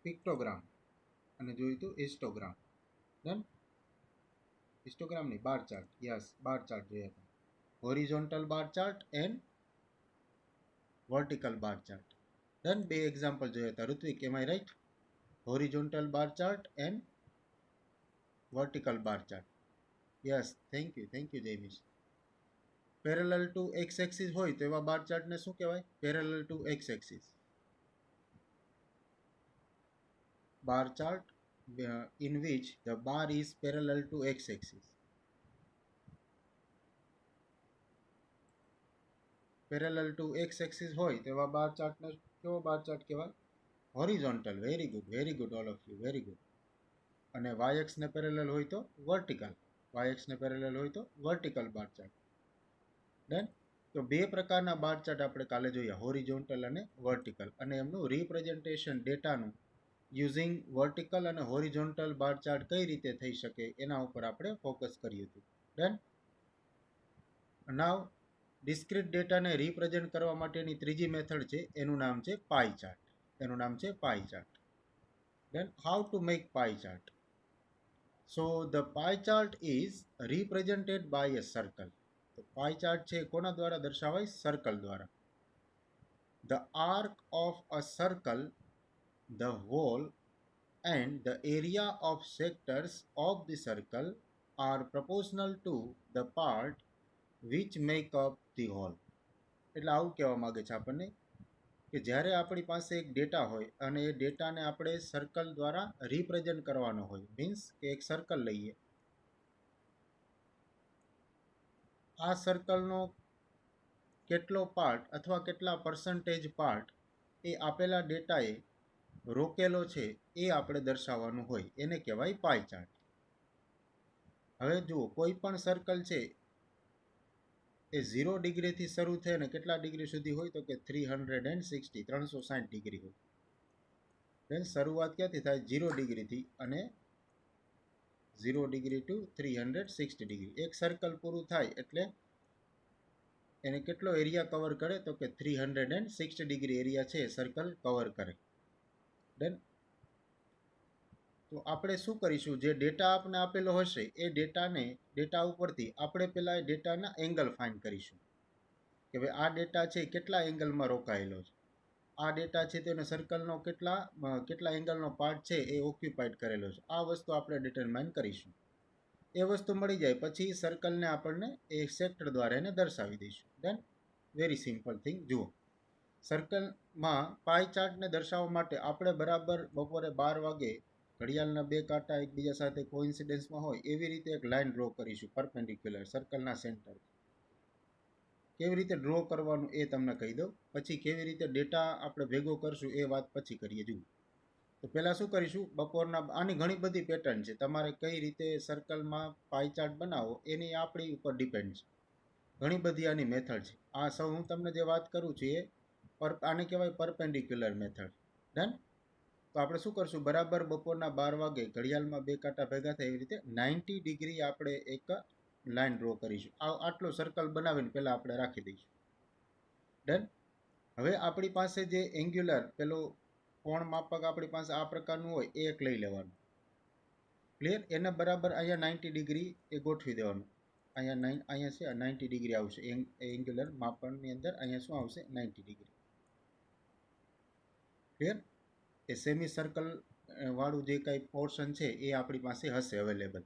પિક્ટોગ્રામ અને જોયું હતું હિસ્ટોગ્રામ. ડન. હિસ્ટોગ્રામ નહીં, bar chart. Yes, bar chart જોયા હતા. Horizontal bar chart and vertical bar chart. Done. બે એક્ઝામ્પલ જોયા હતા. Ritvik, am I right? Horizontal bar chart and vertical bar chart. Yes, thank you Jaymish. Parallel to X axis હોય તો એવા bar ચાર્ટને શું કહેવાય? Parallel to X axis. Bar chart in which the bar is parallel to x-axis. Parallel to x-axis હોય તેવા બાર ચાર્ટને કેવો bar chart કહેવાય? Horizontal. Very good all of you, very good. અને y-axis ને પેરેલલ હોય તો વર્ટિકલ. y-axis ને parallel હોય તો વર્ટિકલ બાર ચાર્ટ. ડન. તો બે પ્રકારના બાર ચાર્ટ આપણે કાલે જોયા, હોરિઝોન્ટલ અને વર્ટિકલ, અને એમનું રિપ્રેઝન્ટેશન ડેટાનું યુઝિંગ વર્ટિકલ અને હોરિઝોન્ટલ બાર ચાર્ટ કઈ રીતે થઈ શકે એના ઉપર આપણે ફોકસ કર્યું હતું. ડન. નાવ ડિસ્ક્રીટ ડેટાને રિપ્રેઝન્ટ કરવા માટેની ત્રીજી મેથડ છે, એનું નામ છે પાઈ chart. Then how to make pie chart? So the pie chart is represented by a circle. તો pie chart છે કોના દ્વારા દર્શાવાય? સર્કલ દ્વારા. The arc of a circle, the whole and the area of sectors of the circle are proportional to the part which make up the whole. એટલે આવું કહેવા માંગે છે આપણને કે જ્યારે આપણી પાસે એક ડેટા હોય અને એ ડેટાને આપણે સર્કલ દ્વારા રિપ્રેઝન્ટ કરવાનો હોય, મીન્સ કે એક સર્કલ લઈએ, આ સર્કલનો કેટલો પાર્ટ અથવા કેટલા પર્સન્ટેજ પાર્ટ એ આપેલા ડેટાએ રોકેલો છે એ આપણે દર્શાવવાનું હોય, એને કહેવાય પાઈ ચાર્ટ. હવે જુઓ, કોઈ પણ સર્કલ છે એ 0 ડિગ્રીથી શરૂ થઈને કેટલા ડિગ્રી સુધી હોય? તો કે 360 ડિગ્રી હોય. દેન શરૂઆત ક્યાંથી થાય? 0 ડિગ્રીથી, અને 0 ડિગ્રી ટુ 360 ડિગ્રી. એક સર્કલ પૂરું થાય એટલે એને કેટલો એરિયા કવર કરે? તો કે 360 ડિગ્રી એરિયા છે સર્કલ કવર કરે. ડન. તો આપણે શું કરીશું? જે ડેટા આપણે આપેલો હશે એ ડેટા ઉપરથી આપણે પહેલાં એ ડેટાના એંગલ ફાઇન્ડ કરીશું કે ભાઈ આ ડેટા છે કેટલા એંગલમાં રોકાયેલો છે, આ ડેટા છે તેનો સર્કલનો કેટલા એંગલનો પાર્ટ છે એ ઓક્યુપાઈડ કરેલો છે. આ વસ્તુ આપણે ડિટરમાઇન કરીશું. એ વસ્તુ મળી જાય પછી સર્કલને આપણને એ સેક્ટર દ્વારા એને દર્શાવી દઈશું. દેન વેરી સિમ્પલ થિંગ. જુઓ, સર્કલમાં પાઈ ચાર્ટને દર્શાવવા માટે આપણે બરાબર બપોરે 12 વાગે ઘડિયાળના બે કાંટા એકબીજા સાથે કોઇન્સિડન્સમાં હોય એવી રીતે એક લાઇન ડ્રો કરીશું પરપેન્ડિક્યુલર સર્કલના સેન્ટર. કેવી રીતે ડ્રો કરવાનું એ તમને કહી દઉં, પછી કેવી રીતે ડેટા આપણે ભેગો કરશું એ વાત પછી કરીએ. જુઓ, તો પહેલાં શું કરીશું? બપોરના, આની ઘણી બધી પેટર્ન છે, તમારે કઈ રીતે સર્કલમાં પાઈ ચાર્ટ બનાવો એની આપણી ઉપર ડિપેન્ડ છે. ઘણી બધી આની મેથડ છે. આ સૌ હું તમને જે વાત કરું છું એ આને કહેવાય પરપેન્ડિક્યુલર મેથડ. ડન. તો આપણે શું કરશું? બરાબર બપોરના 12 વાગે ઘડિયાળમાં બે કાંટા ભેગા થાય એવી રીતે 90 ડિગ્રી આપણે એક લાઇન ડ્રો કરીશું. આટલો સર્કલ બનાવીને પહેલાં આપણે રાખી દઈશું. ડન. હવે આપણી પાસે જે એંગ્યુલર પેલો કોણ માપક આપણી પાસે આ પ્રકારનું હોય એ એક લઈ લેવાનું. ક્લિયર? એને બરાબર અહીંયા 90 ડિગ્રી એ ગોઠવી દેવાનું. અહીંયા છે 90 ડિગ્રી આવશે એંગ્યુલર માપનની અંદર. અહીંયા શું આવશે? 90 ડિગ્રી. ક્લિયર? એ સેમી સર્કલ વાળું જે કંઈ પોર્શન છે એ આપણી પાસે હશે અવેલેબલ.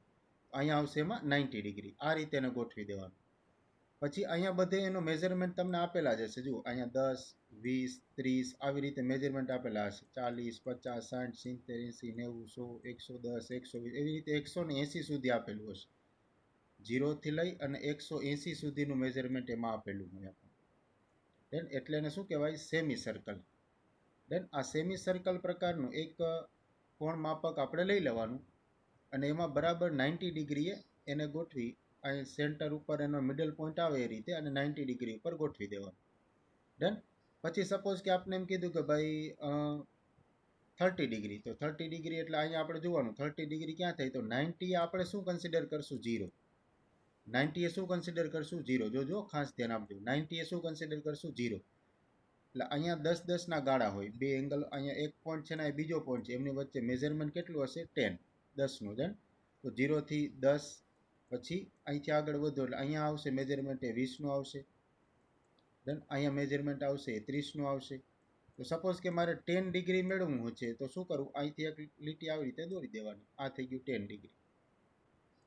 અહીંયા આવશે એમાં 90 ડિગ્રી. આ રીતે એને ગોઠવી દેવાનું. પછી અહીંયા બધે એનું મેઝરમેન્ટ તમને આપેલા જ હશે. જુઓ, અહીંયા 10, 20, 30 આવી રીતે મેજરમેન્ટ આપેલા હશે. 40, 50, 60, 70, 80, 90, 100, 110, 120 એવી રીતે 180 સુધી આપેલું હશે. 0થી લઈ અને 180 સુધીનું મેજરમેન્ટ એમાં આપેલું હોય આપણને. દેન એટલે એને શું કહેવાય? Semi circle. દેન આ સેમી સર્કલ પ્રકારનું એક કોણ માપક આપણે લઈ લેવાનું અને એમાં બરાબર 90 ડિગ્રીએ એને ગોઠવી, અહીં સેન્ટર ઉપર એનો મિડલ પોઈન્ટ આવે એ રીતે, અને 90 ડિગ્રી ઉપર ગોઠવી દેવાનું. ડન. પછી સપોઝ કે આપણે એમ કીધું કે ભાઈ 30 ડિગ્રી, તો 30 ડિગ્રી એટલે અહીંયા આપણે જોવાનું 30 ડિગ્રી ક્યાં થાય? તો 90 આપણે શું કન્સિડર કરશું? 0. 90 એ શું કન્સિડર કરશું? 0. જોજો, ખાસ ધ્યાન આપજો. 90 એ શું કન્સિડર કરશું? 0. એટલે અહીંયા 10-10ના ગાળા હોય, બે એંગલ, અહીંયા એક પોઈન્ટ છે ને આ બીજો પોઈન્ટ છે, એમની વચ્ચે મેઝરમેન્ટ કેટલું હશે? 10, 10નું. ધન તો 0 થી 10, પછી અહીંથી આગળ વધો એટલે અહીંયા આવશે મેજરમેન્ટ એ 20નું આવશે. ધન અહીંયા મેજરમેન્ટ આવશે 30નું આવશે. તો સપોઝ કે મારે 10 ડિગ્રી મેળવવું છે તો શું કરવું? અહીંથી એક લીટી આવી રીતે દોરી દેવાની. આ થઈ ગયું 10 ડિગ્રી.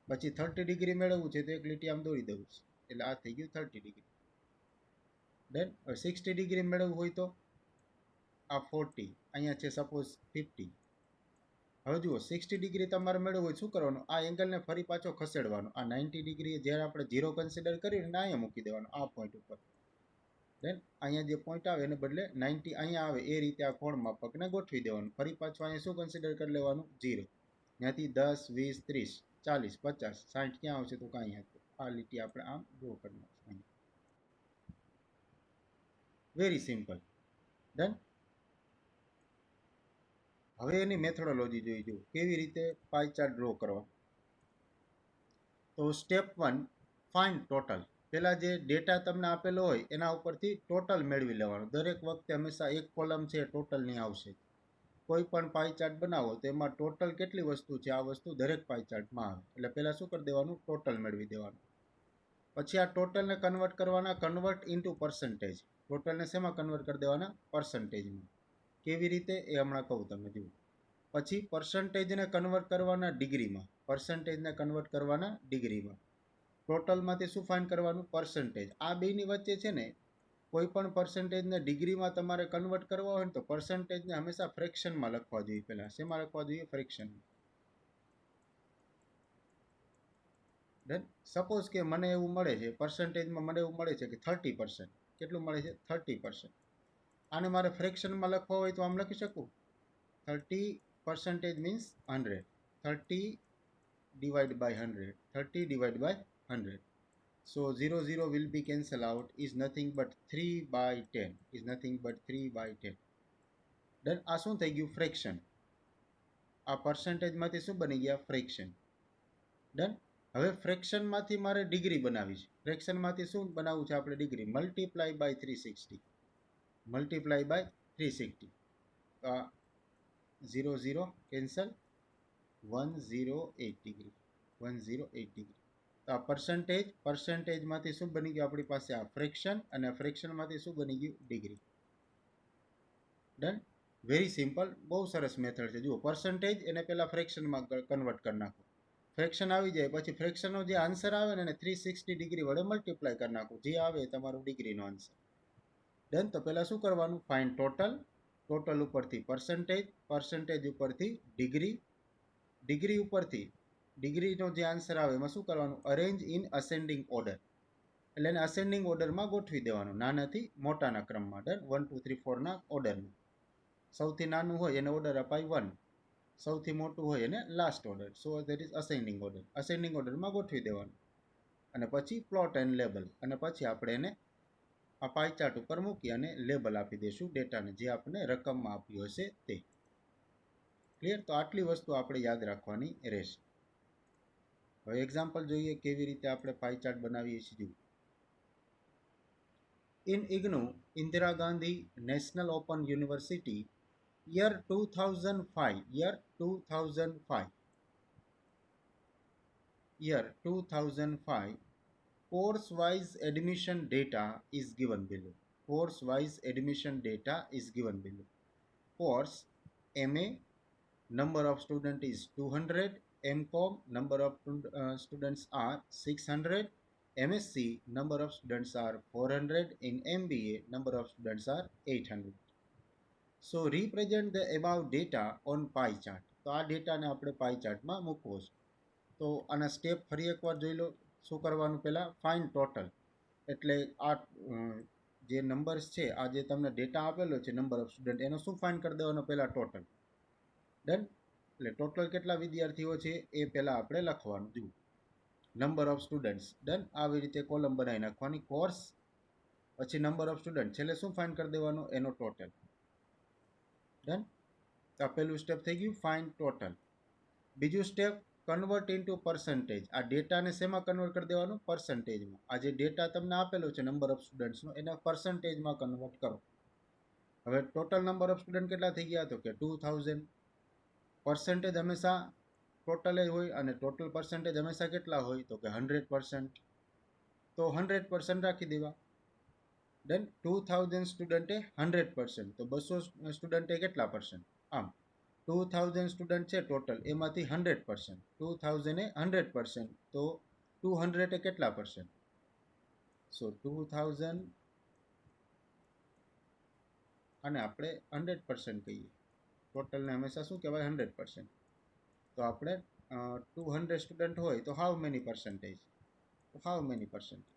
પછી 30 ડિગ્રી મેળવવું છે તો એક લીટી આમ દોરી દઉં છું, એટલે આ થઈ ગયું 30 ડિગ્રી. ડન. 60 ડિગ્રી મેળવવું હોય તો આ 40, અહીંયા છે સપોઝ 50. હવે જુઓ 60 ડિગ્રી તમારે મેળવવું હોય શું કરવાનું? આ એંગલને ફરી પાછો ખસેડવાનો. આ 90 ડિગ્રી જ્યારે આપણે 0 કન્સિડર કર્યું ને અહીંયા મૂકી દેવાનું, આ પોઈન્ટ ઉપર. દેન અહીંયા જે પોઈન્ટ આવે એને બદલે 90 અહીંયા આવે એ રીતે આ કોણ માપકને ગોઠવી દેવાનું. ફરી પાછું અહીંયા શું કન્સિડર કરી લેવાનું? 0. ત્યાંથી 10, 20, 30, 40, 50, 60 ક્યાં આવશે? તો કાંઈ હતું. આ લીટી આપણે આમ ડ્રો કરી નાખીશું. Very simple. ડન. હવે એની મેથોડોલોજી જોઈ જુઓ કેવી રીતે પાઈ ચાર્ટ ડ્રો કરવા. તો સ્ટેપ 1, ફાઇન્ડ ટોટલ. પહેલાં જે ડેટા તમને આપેલો હોય એના ઉપરથી ટોટલ મેળવી લેવાનું. દરેક વખતે હંમેશા એક કોલમ છે ટોટલની આવશે. કોઈ પણ પાઈ ચાર્ટ બનાવો તો એમાં ટોટલ કેટલી વસ્તુ છે આ વસ્તુ દરેક પાઈ ચાર્ટમાં આવે. એટલે પહેલાં શું કરી દેવાનું? ટોટલ મેળવી દેવાનું. પછી આ ટોટલને કન્વર્ટ કરવાના, કન્વર્ટ ઇન્ટુ પર્સન્ટેજ. ટોટલને શેમાં કન્વર્ટ કરી દેવાના? પર્સન્ટેજમાં. કેવી રીતે એ હમણાં કહું તમે જુઓ. પછી પર્સન્ટેજને કન્વર્ટ કરવાના ડિગ્રીમાં, પર્સન્ટેજને કન્વર્ટ કરવાના ડિગ્રીમાં. ટોટલમાંથી શું ફાઇન્ડ કરવાનું? પર્સન્ટેજ. આ બેની વચ્ચે છે ને કોઈ પણ પર્સન્ટેજને ડિગ્રીમાં તમારે કન્વર્ટ કરવા હોય ને તો પર્સન્ટેજને હંમેશા ફ્રેક્શનમાં લખવા જોઈએ. પહેલાં શેમાં લખવા જોઈએ? ફ્રેક્શનમાં. ડન. સપોઝ કે મને એવું મળે છે પર્સન્ટેજમાં, મને એવું મળે છે કે 30%. કેટલું મળે છે? 30%. આને મારે ફ્રેક્શનમાં લખવા હોય તો આમ લખી શકું. 30% means 100. 30 divided by 100. 30 divided by 100. So 0 will be cancel out, is nothing but 3 by 10. Is nothing but 3 by 10. Done. આ શું થઈ ગયું? ફ્રેક્શન. આ પર્સન્ટેજમાંથી શું બની ગયા? ફ્રેક્શન. ડન. હવે ફ્રેક્શનમાંથી મારે ડિગ્રી બનાવી છે. ફ્રેક્શનમાંથી શું બનાવવું છે આપણે? Degree. Multiply by 360. Multiply by 360. તો આ 0 0 કેન્સલ. 108 ડિગ્રી. 108 ડિગ્રી. તો આ પર્સન્ટેજ, પર્સન્ટેજમાંથી શું બની ગયું આપણી પાસે? આ ફ્રેક્શન. અને ફ્રેક્શનમાંથી શું બની ગયું? ડિગ્રી. ડન. Very simple. બહુ સરસ મેથડ છે. જુઓ પર્સન્ટેજ એને પહેલાં ફ્રેક્શનમાં કન્વર્ટ કરી નાખો. ફ્રેક્શન આવી જાય પછી ફ્રેક્શનનો જે આન્સર આવે ને એને 360 ડિગ્રી વડે મલ્ટીપ્લાય કરી નાખો. જે આવે એ તમારો ડિગ્રીનો આન્સર. ડન. તો પહેલાં શું કરવાનું? Find total. ટોટલ ઉપરથી પર્સન્ટેજ, પર્સન્ટેજ ઉપરથી ડિગ્રી, ડિગ્રી ઉપરથી ડિગ્રીનો જે આન્સર આવે એમાં શું કરવાનું? Arrange in ascending order. એટલે એને અસેન્ડિંગ ઓર્ડરમાં ગોઠવી દેવાનું, નાનાથી મોટાના ક્રમમાં. ડન. 1 2 3 4ના ઓર્ડરમાં. સૌથી નાનું હોય એને ઓર્ડર અપાય 1, સૌથી મોટું હોય એને last order. So that is ascending order. Ascending ઓર્ડરમાં ગોઠવી દેવાનું. અને પછી પ્લોટ એન્ડ લેબલ. અને પછી આપણે એને આ પાઈ ચાર્ટ ઉપર મૂકી અને લેબલ આપી દઈશું ડેટાને, જે આપણે રકમમાં આપ્યું હશે તે. ક્લિયર? તો આટલી વસ્તુ આપણે યાદ રાખવાની રહેશે. હવે એક્ઝામ્પલ જોઈએ કેવી રીતે આપણે પાઈ ચાર્ટ બનાવીએ છીએ. In IGNOU Indira Gandhi national open university year 2005, year 2005 course wise admission data is given below. Course wise admission data is given below. Course MA, number of students is 200. MCOM, number of students are 600. MSc, number of students are 400. In MBA, number of students are 800. So represent the above data on pi chart. તો આ ડેટાને આપણે પાઈ ચાર્ટમાં મૂકવો છે. તો આના step ફરી એકવાર જોઈ લો. શું કરવાનું? પહેલાં ફાઇન્ડ ટોટલ. એટલે આ જે નંબર્સ છે, આ જે તમને ડેટા આપેલો છે નંબર ઓફ સ્ટુડન્ટ, એનો શું ફાઇન્ડ કરી દેવાનો? પહેલાં ટોટલ. ડન. એટલે ટોટલ કેટલા વિદ્યાર્થીઓ છે એ પહેલાં આપણે લખવાનું. જુઓ નંબર ઓફ સ્ટુડન્ટ્સ. ડન. આવી રીતે કોલમ બનાવી નાખવાની. કોર્સ, પછી નંબર ઓફ સ્ટુડન્ટ, છેલ્લે શું ફાઇન્ડ કરી દેવાનું? એનો ટોટલ. ડન. તો આ પહેલું સ્ટેપ થઈ ગયું, ફાઇન્ડ ટોટલ. બીજું સ્ટેપ, કન્વર્ટ ઇન્ટુ પર્સન્ટેજ. આ ડેટાને શેમાં કન્વર્ટ કરી દેવાનું? પર્સન્ટેજમાં. આ જે ડેટા તમને આપેલો છે નંબર ઓફ સ્ટુડન્ટ્સનો એને પર્સન્ટેજમાં કન્વર્ટ કરો. હવે ટોટલ નંબર ઓફ સ્ટુડન્ટ કેટલા થઈ ગયા? તો કે 2000. પર્સન્ટેજ હંમેશા ટોટલ જ હોય અને ટોટલ પર્સન્ટેજ હંમેશા કેટલા હોય? તો કે 100%. તો 100% રાખી દેવા. દેન 2000 સ્ટુડન્ટે 100%, તો 200 સ્ટુડન્ટે કેટલા પર્સન્ટ? આમ 2000 સ્ટુડન્ટ છે ટોટલ, એમાંથી 100%, 2000 એ 100%, તો 200 એ કેટલા પર્સન્ટ? સો 2000 અને આપણે 100% કહીએ, ટોટલને હંમેશા શું કહેવાય? 100%. તો આપણે 200 સ્ટુડન્ટ હોય તો હાઉ મેની પર્સન્ટેજ? તો હાઉ મેની પર્સન્ટેજ?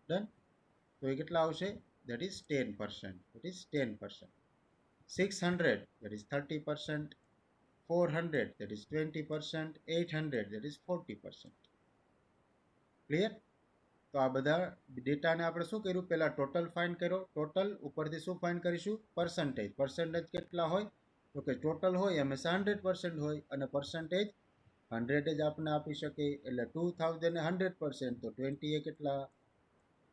ડન. તો એ કેટલા આવશે? That is 10%. That is 10%. 600, that is 30%. 400, that is 20%. 800, that is 40%. Clear? તો આ બધા ડેટાને આપણે શું કર્યું? પહેલાં ટોટલ ફાઇન્ડ કર્યો. ટોટલ ઉપરથી શું ફાઇન્ડ કરીશું? પર્સન્ટેજ. પર્સન્ટેજ કેટલા હોય? તો કે ટોટલ હોય હંમેશા 100% હોય, અને પર્સન્ટેજ 100 જ આપણે આપી શકીએ. એટલે 2000 એ 100%, તો 20 એ કેટલા?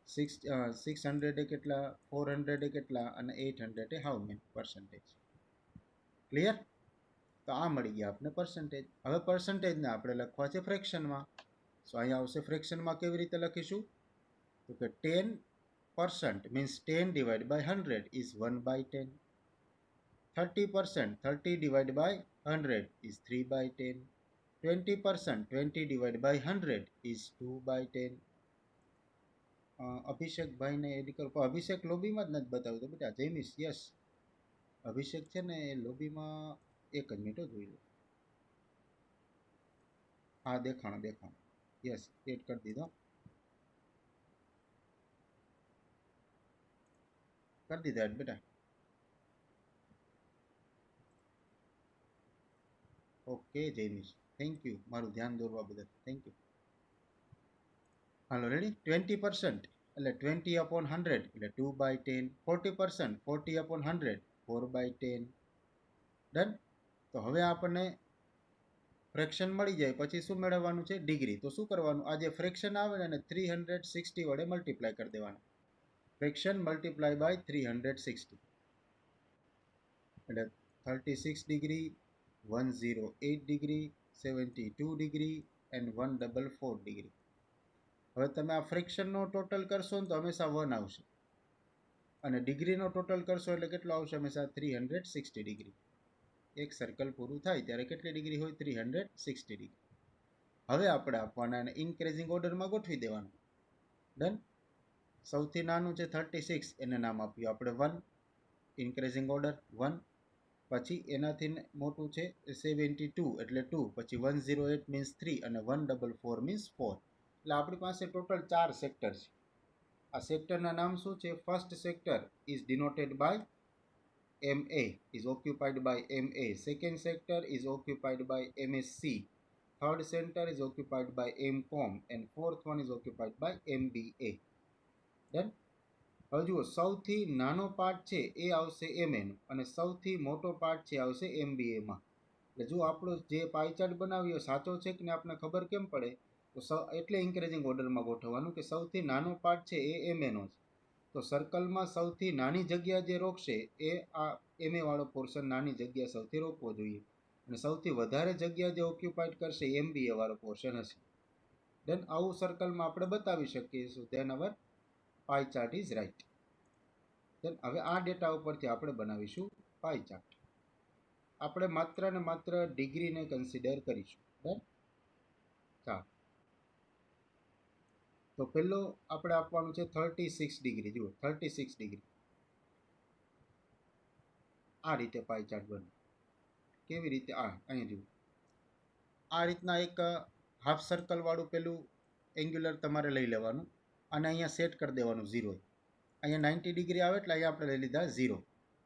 600 એ કેટલા? 400 એ કેટલા? અને 800 એ હાઉ મેની પર્સન્ટેજ? ક્લિયર? તો આ મળી ગયા આપણે પર્સન્ટેજ. હવે પર્સન્ટેજને આપણે લખવા છે ફ્રેક્શનમાં. સો અહીંયા આવશે ફ્રેક્શનમાં. કેવી રીતે લખીશું? તો કે 10% means 10 divide by 100 is 1/10. 30%, 30 divide by 100 is 3/10. 20%, 20 divide by 100 is 2/10. અભિષેકભાઈને એડ કરો. અભિષેક લોબીમાં જ નથી બતાવ્યું તો બેટા. જયમીશ, યસ, અભિષેક છે ને એ લોબીમાં. એક જ મિનિટ જોઈ લો. હા, દેખાણો. યસ, એડ કરી દીધો. કરી દીધા એડ બેટા. ઓકે જયમીશ, થેન્ક યુ મારું ધ્યાન દોરવા બદલ. Thank you. Hello ready. 20% એટલે 20/100 એટલે 2/10. 40%, 40/100 4/10. ડન. તો હવે આપણને ફ્રેક્શન મળી જાય પછી શું મેળવવાનું છે? ડિગ્રી. તો શું કરવાનું? આ જે ફ્રેક્શન આવે ને એને 360 વડે મલ્ટીપ્લાય કરી દેવાનું. ફ્રેક્શન મલ્ટીપ્લાય બાય 360 એટલે 36 degree, 108 degree, 72 degree and 144 degree. હવે તમે આ ફ્રેક્શનનો ટોટલ કરશો ને તો હંમેશા 1 આવશે, અને ડિગ્રીનો ટોટલ કરશો એટલે કેટલો આવશે? હંમેશા 360 ડિગ્રી. એક સર્કલ પૂરું થાય ત્યારે કેટલી ડિગ્રી હોય? 360 ડિગ્રી. હવે આપણે આપવાના એને ઇન્ક્રીઝિંગ ઓર્ડરમાં ગોઠવી દેવાનું. ડન. સૌથી નાનું છે 36, એને નામ આપ્યું આપણે 1, ઇન્ક્રીઝિંગ ઓર્ડર 1. પછી એનાથી મોટું છે 72 એટલે 2, પછી 108 મીન્સ 3 અને 144 મીન્સ 4. એટલે આપણી પાસે ટોટલ 4 સેક્ટર છે. આ સેક્ટરના નામ શું છે? First sector is denoted by MA, is occupied by MA. Second sector is occupied by MSC. Third center is occupied by MCOM and fourth one is occupied by MBA. Done? હવે જુઓ, સૌથી નાનો part છે એ આવશે MA નો, અને સૌથી મોટો part છે આવશે MBA માં. એટલે જો આપણો જે પાઈ ચાર્ટ બનાવ્યો સાચો છે કે ને આપણે ખબર કેમ પડે? તો એટલે ઇન્ક્રીઝિંગ ઓર્ડરમાં ગોઠવવાનું કે સૌથી નાનો પાર્ટ છે એ MA નો છે. તો સર્કલમાં સૌથી નાની જગ્યા જે રોકશે એ આ MA વાળો પોર્શન નાની જગ્યા સૌથી રોકવો જોઈએ, અને સૌથી વધારે જગ્યા જે ઓક્યુપાઈડ કરશે MBA વાળો પોર્શન હશે. દેન આવું સર્કલમાં આપણે બતાવી શકીએ. So then our pie chart is right. Then હવે આ ડેટા ઉપરથી આપણે બનાવીશું પાઈ ચાર્ટ. આપણે માત્ર ને માત્ર ડિગ્રીને કન્સિડર કરીશું. ડન. ચાલો, તો પહેલો આપણે આપવાનું છે 36 ડિગ્રી. જુઓ 36 ડિગ્રી. આ રીતે પાઈ ચાર્ટ બને. કેવી રીતે? અહીંયા જુઓ, આ રીતના એક હાફ સર્કલ વાળું પેલું એંગ્યુલર તમારે લઈ લેવાનું અને અહીંયા સેટ કરી દેવાનું 0. અહીંયા 90 ડિગ્રી આવે એટલે અહીંયા આપણે લઈ લીધા 0.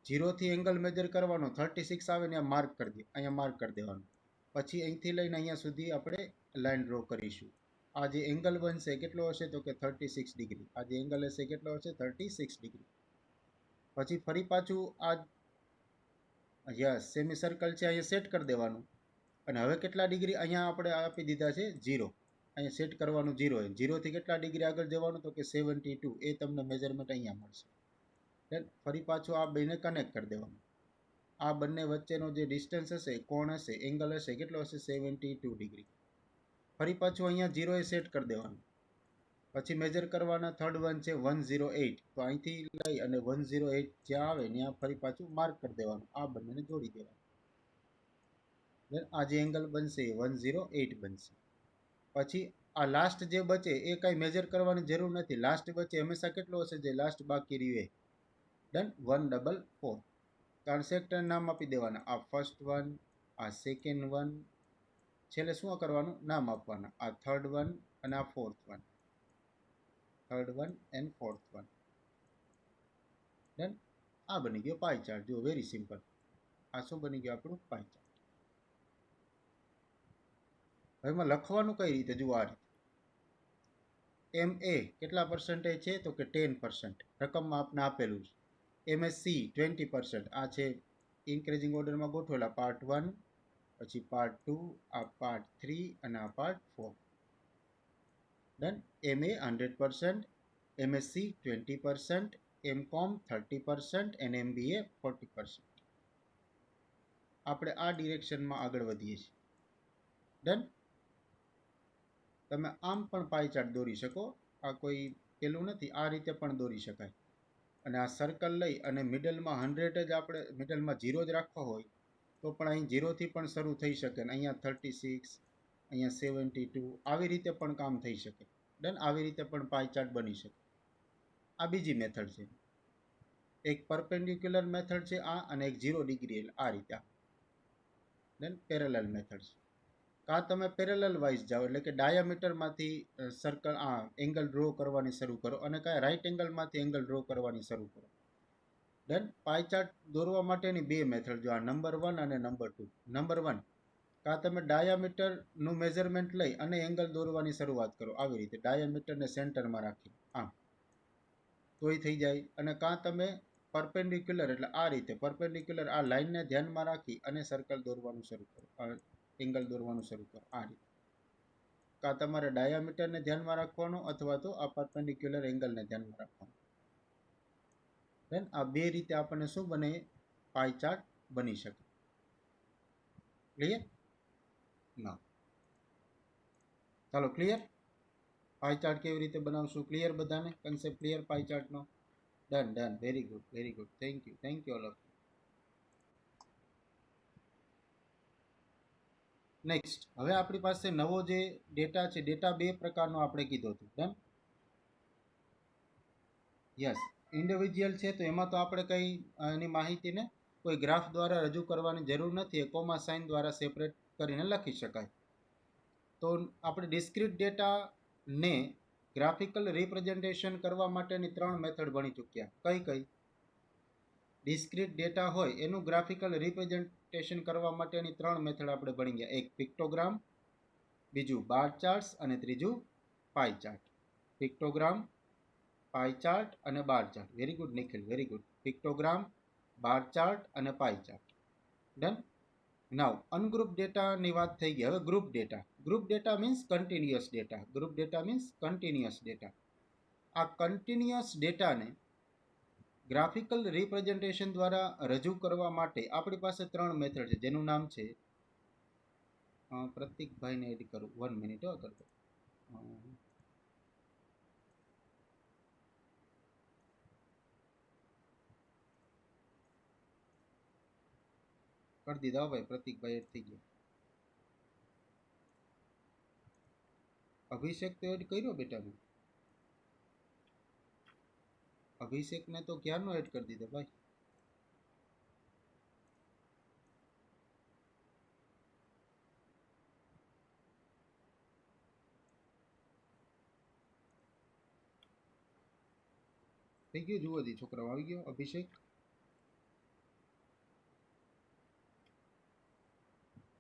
0થી એંગલ મેજર કરવાનો. 36 આવે ને માર્ક કરી દે, અહીંયા માર્ક કરી દેવાનું. પછી અહીંથી લઈને અહીંયા સુધી આપણે લાઈન ડ્રો કરીશું. આ જે એંગલ બનશે કેટલો હશે? તો કે 36 ડિગ્રી. આ જે એંગલ હશે કેટલો હશે? 36 ડિગ્રી. પછી ફરી પાછું આ યસ સેમી સર્કલ છે અહીંયા સેટ કરી દેવાનું. અને હવે કેટલા ડિગ્રી અહીંયા આપણે આપી દીધા છે? 0. અહીંયા સેટ કરવાનું 0. 0થી કેટલા ડિગ્રી આગળ જવાનું? તો કે 72. એ તમને મેજરમેન્ટ અહીંયા મળશે. ડન. ફરી પાછું આ બેને કનેક્ટ કરી દેવાનું. આ બંને વચ્ચેનો જે ડિસ્ટન્સ હશે, કોણ હશે, એંગલ હશે, કેટલો હશે? 72 ડિગ્રી. ફરી પાછું અહીંયા 0 એ સેટ કરી દેવાનું. પછી મેજર કરવાના થર્ડ વન છે 108. તો અહીંથી લઈ અને 108 જ્યાં આવે ત્યાં ફરી પાછું માર્ક કરી દેવાનું. આ બંનેને જોડી દેવાનું. આ જે એંગલ બનશે એ 108 બનશે. પછી આ લાસ્ટ જે બચે એ કાંઈ મેજર કરવાની જરૂર નથી. લાસ્ટ બચે હંમેશા કેટલો હશે? જે લાસ્ટ બાકી રહ્યું એ. ડન. 144. ટ્રાન્સેક્ટર નામ આપી દેવાના. આ ફર્સ્ટ વન, આ સેકન્ડ વન, છેલ્લે શું કરવાનું? નામ આપવાના. આ થર્ડ વન અને આ fourth one. Third one and fourth one. Done. આ બની ગયો પાઈ ચાર્ટ. જો વેરી સિમ્પલ. આ શું બની ગયું આપણું? પાઈ ચાર્ટ. હવે એમાં લખવાનું કઈ રીતે? જુઓ આ રીતે. MA કેટલા પર્સન્ટેજ છે? તો કે 10%. રકમમાં આપને આપેલું છે. MSc 20%. આ છે ઇન્ક્રીઝિંગ ઓર્ડરમાં ગોઠવેલા. પાર્ટ 1, પછી પાર્ટ 2, આ પાર્ટ 3 અને આ part 4. Done. MA 100%, MSc 20%, MCOM 30% અને MBA 40%. આપણે આ ડિરેક્શનમાં આગળ વધીએ છીએ. ડન. તમે આમ પણ પાઈ ચાર્ટ દોરી શકો. આ કોઈ પેલું નથી. આ રીતે પણ દોરી શકાય. અને આ સર્કલ લઈ અને મિડલમાં 100 જ આપણે મિડલમાં 0 જ રાખવા હોય તો પણ અહીં 0થી પણ શરૂ થઈ શકે. અહીંયા 36, અહીંયા 72, આવી રીતે પણ કામ થઈ શકે. ડન. આવી રીતે પણ પાઈ ચાર્ટ બની શકે. આ બીજી મેથડ છે. એક પરપેન્ડિક્યુલર મેથડ છે આ, અને એક 0 ડિગ્રી આ રીતે. ડન. પેરેલલ મેથડ છે. કાં તમે પેરેલલ વાઇઝ જાઓ, એટલે કે ડાયામીટરમાંથી સર્કલ એંગલ ડ્રો કરવાની શરૂ કરો, અને કાંઈ રાઇટ એંગલમાંથી એંગલ ડ્રો કરવાની શરૂ કરો. ડન. પાઈ ચાર્ટ દોરવા માટેની બે મેથડ. જો આ નંબર 1 અને નંબર 2. નંબર 1, કાં તમે ડાયામીટરનું મેઝરમેન્ટ લઈ અને એંગલ દોરવાની શરૂઆત કરો. આવી રીતે ડાયામીટરને સેન્ટરમાં રાખી આમ તોય થઈ જાય. અને કાં તમે પરપેન્ડિક્યુલર, એટલે આ રીતે પરપેન્ડિક્યુલર આ લાઇનને ધ્યાનમાં રાખી અને સર્કલ દોરવાનું શરૂ કરો, એંગલ દોરવાનું શરૂ કરો. આ રીતે કાં તમારે ડાયામીટરને ધ્યાનમાં રાખવાનો અથવા તો આ પરપેન્ડિક્યુલર એંગલને ધ્યાનમાં રાખવાનો. દેન આ બે રીતે આપણને શું બને? પાઈ ચાર્ટ બની શકે. ક્લિયર? ના, ચાલો ક્લિયર. પાઈ ચાર્ટ કેવી રીતે બનાવશું? ક્લિયર બધાને? કન્સેપ્ટ ક્લિયર પાઈ ચાર્ટનો? Done done. Very good, very good. Thank you all of. Next, હવે આપણી પાસે નવો જે ડેટા છે, ડેટા બે પ્રકારનો આપણે કીધો હતો. ડન. યસ, ઇન્ડિવિજ્યુઅલ છે તો એમાં તો આપણે કંઈ એની માહિતીને કોઈ ગ્રાફ દ્વારા રજૂ કરવાની જરૂર નથી. એ કોમા સાઇન દ્વારા સેપરેટ કરીને લખી શકાય. તો આપણે ડિસ્ક્રીટ ડેટાને ગ્રાફિકલ રિપ્રેઝન્ટેશન કરવા માટેની 3 મેથડ ભણી ચૂક્યા. કઈ કઈ? ડિસ્ક્રીટ ડેટા હોય એનું ગ્રાફિકલ રિપ્રેઝન્ટેશન કરવા માટેની 3 મેથડ આપણે ભણી ગયા. એક પિક્ટોગ્રામ, બીજું બાર ચાર્ટ્સ અને ત્રીજું પાઈ ચાર્ટ. પિક્ટોગ્રામ, પાઈ ચાર્ટ અને bar chart. Very good Nikhil, very good. Pictogram, bar chart અને pie chart. Done. Now ungroup ડેટાની વાત થઈ ગઈ. હવે group data. Group data means continuous data. Group data means continuous data. આ કન્ટિન્યુઅસ ડેટાને ગ્રાફિકલ રિપ્રેઝન્ટેશન દ્વારા રજૂ કરવા માટે આપણી પાસે 3 મેથડ છે, જેનું નામ છે પ્રતિકભાઈને એડ કરું. 1 મિનિટ કરતો. કરી દીધા ભાઈ. પ્રતિકભાઈ એડ થઈ ગયા. અભિષેક તો એડ કર્યો બેટા મેં. અભિષેકને તો ક્યારનો એડ કરી દીધો ભાઈ. થઈ ગયું? જુઓ જી છોકરાઓ આવી ગયો. અભિષેક,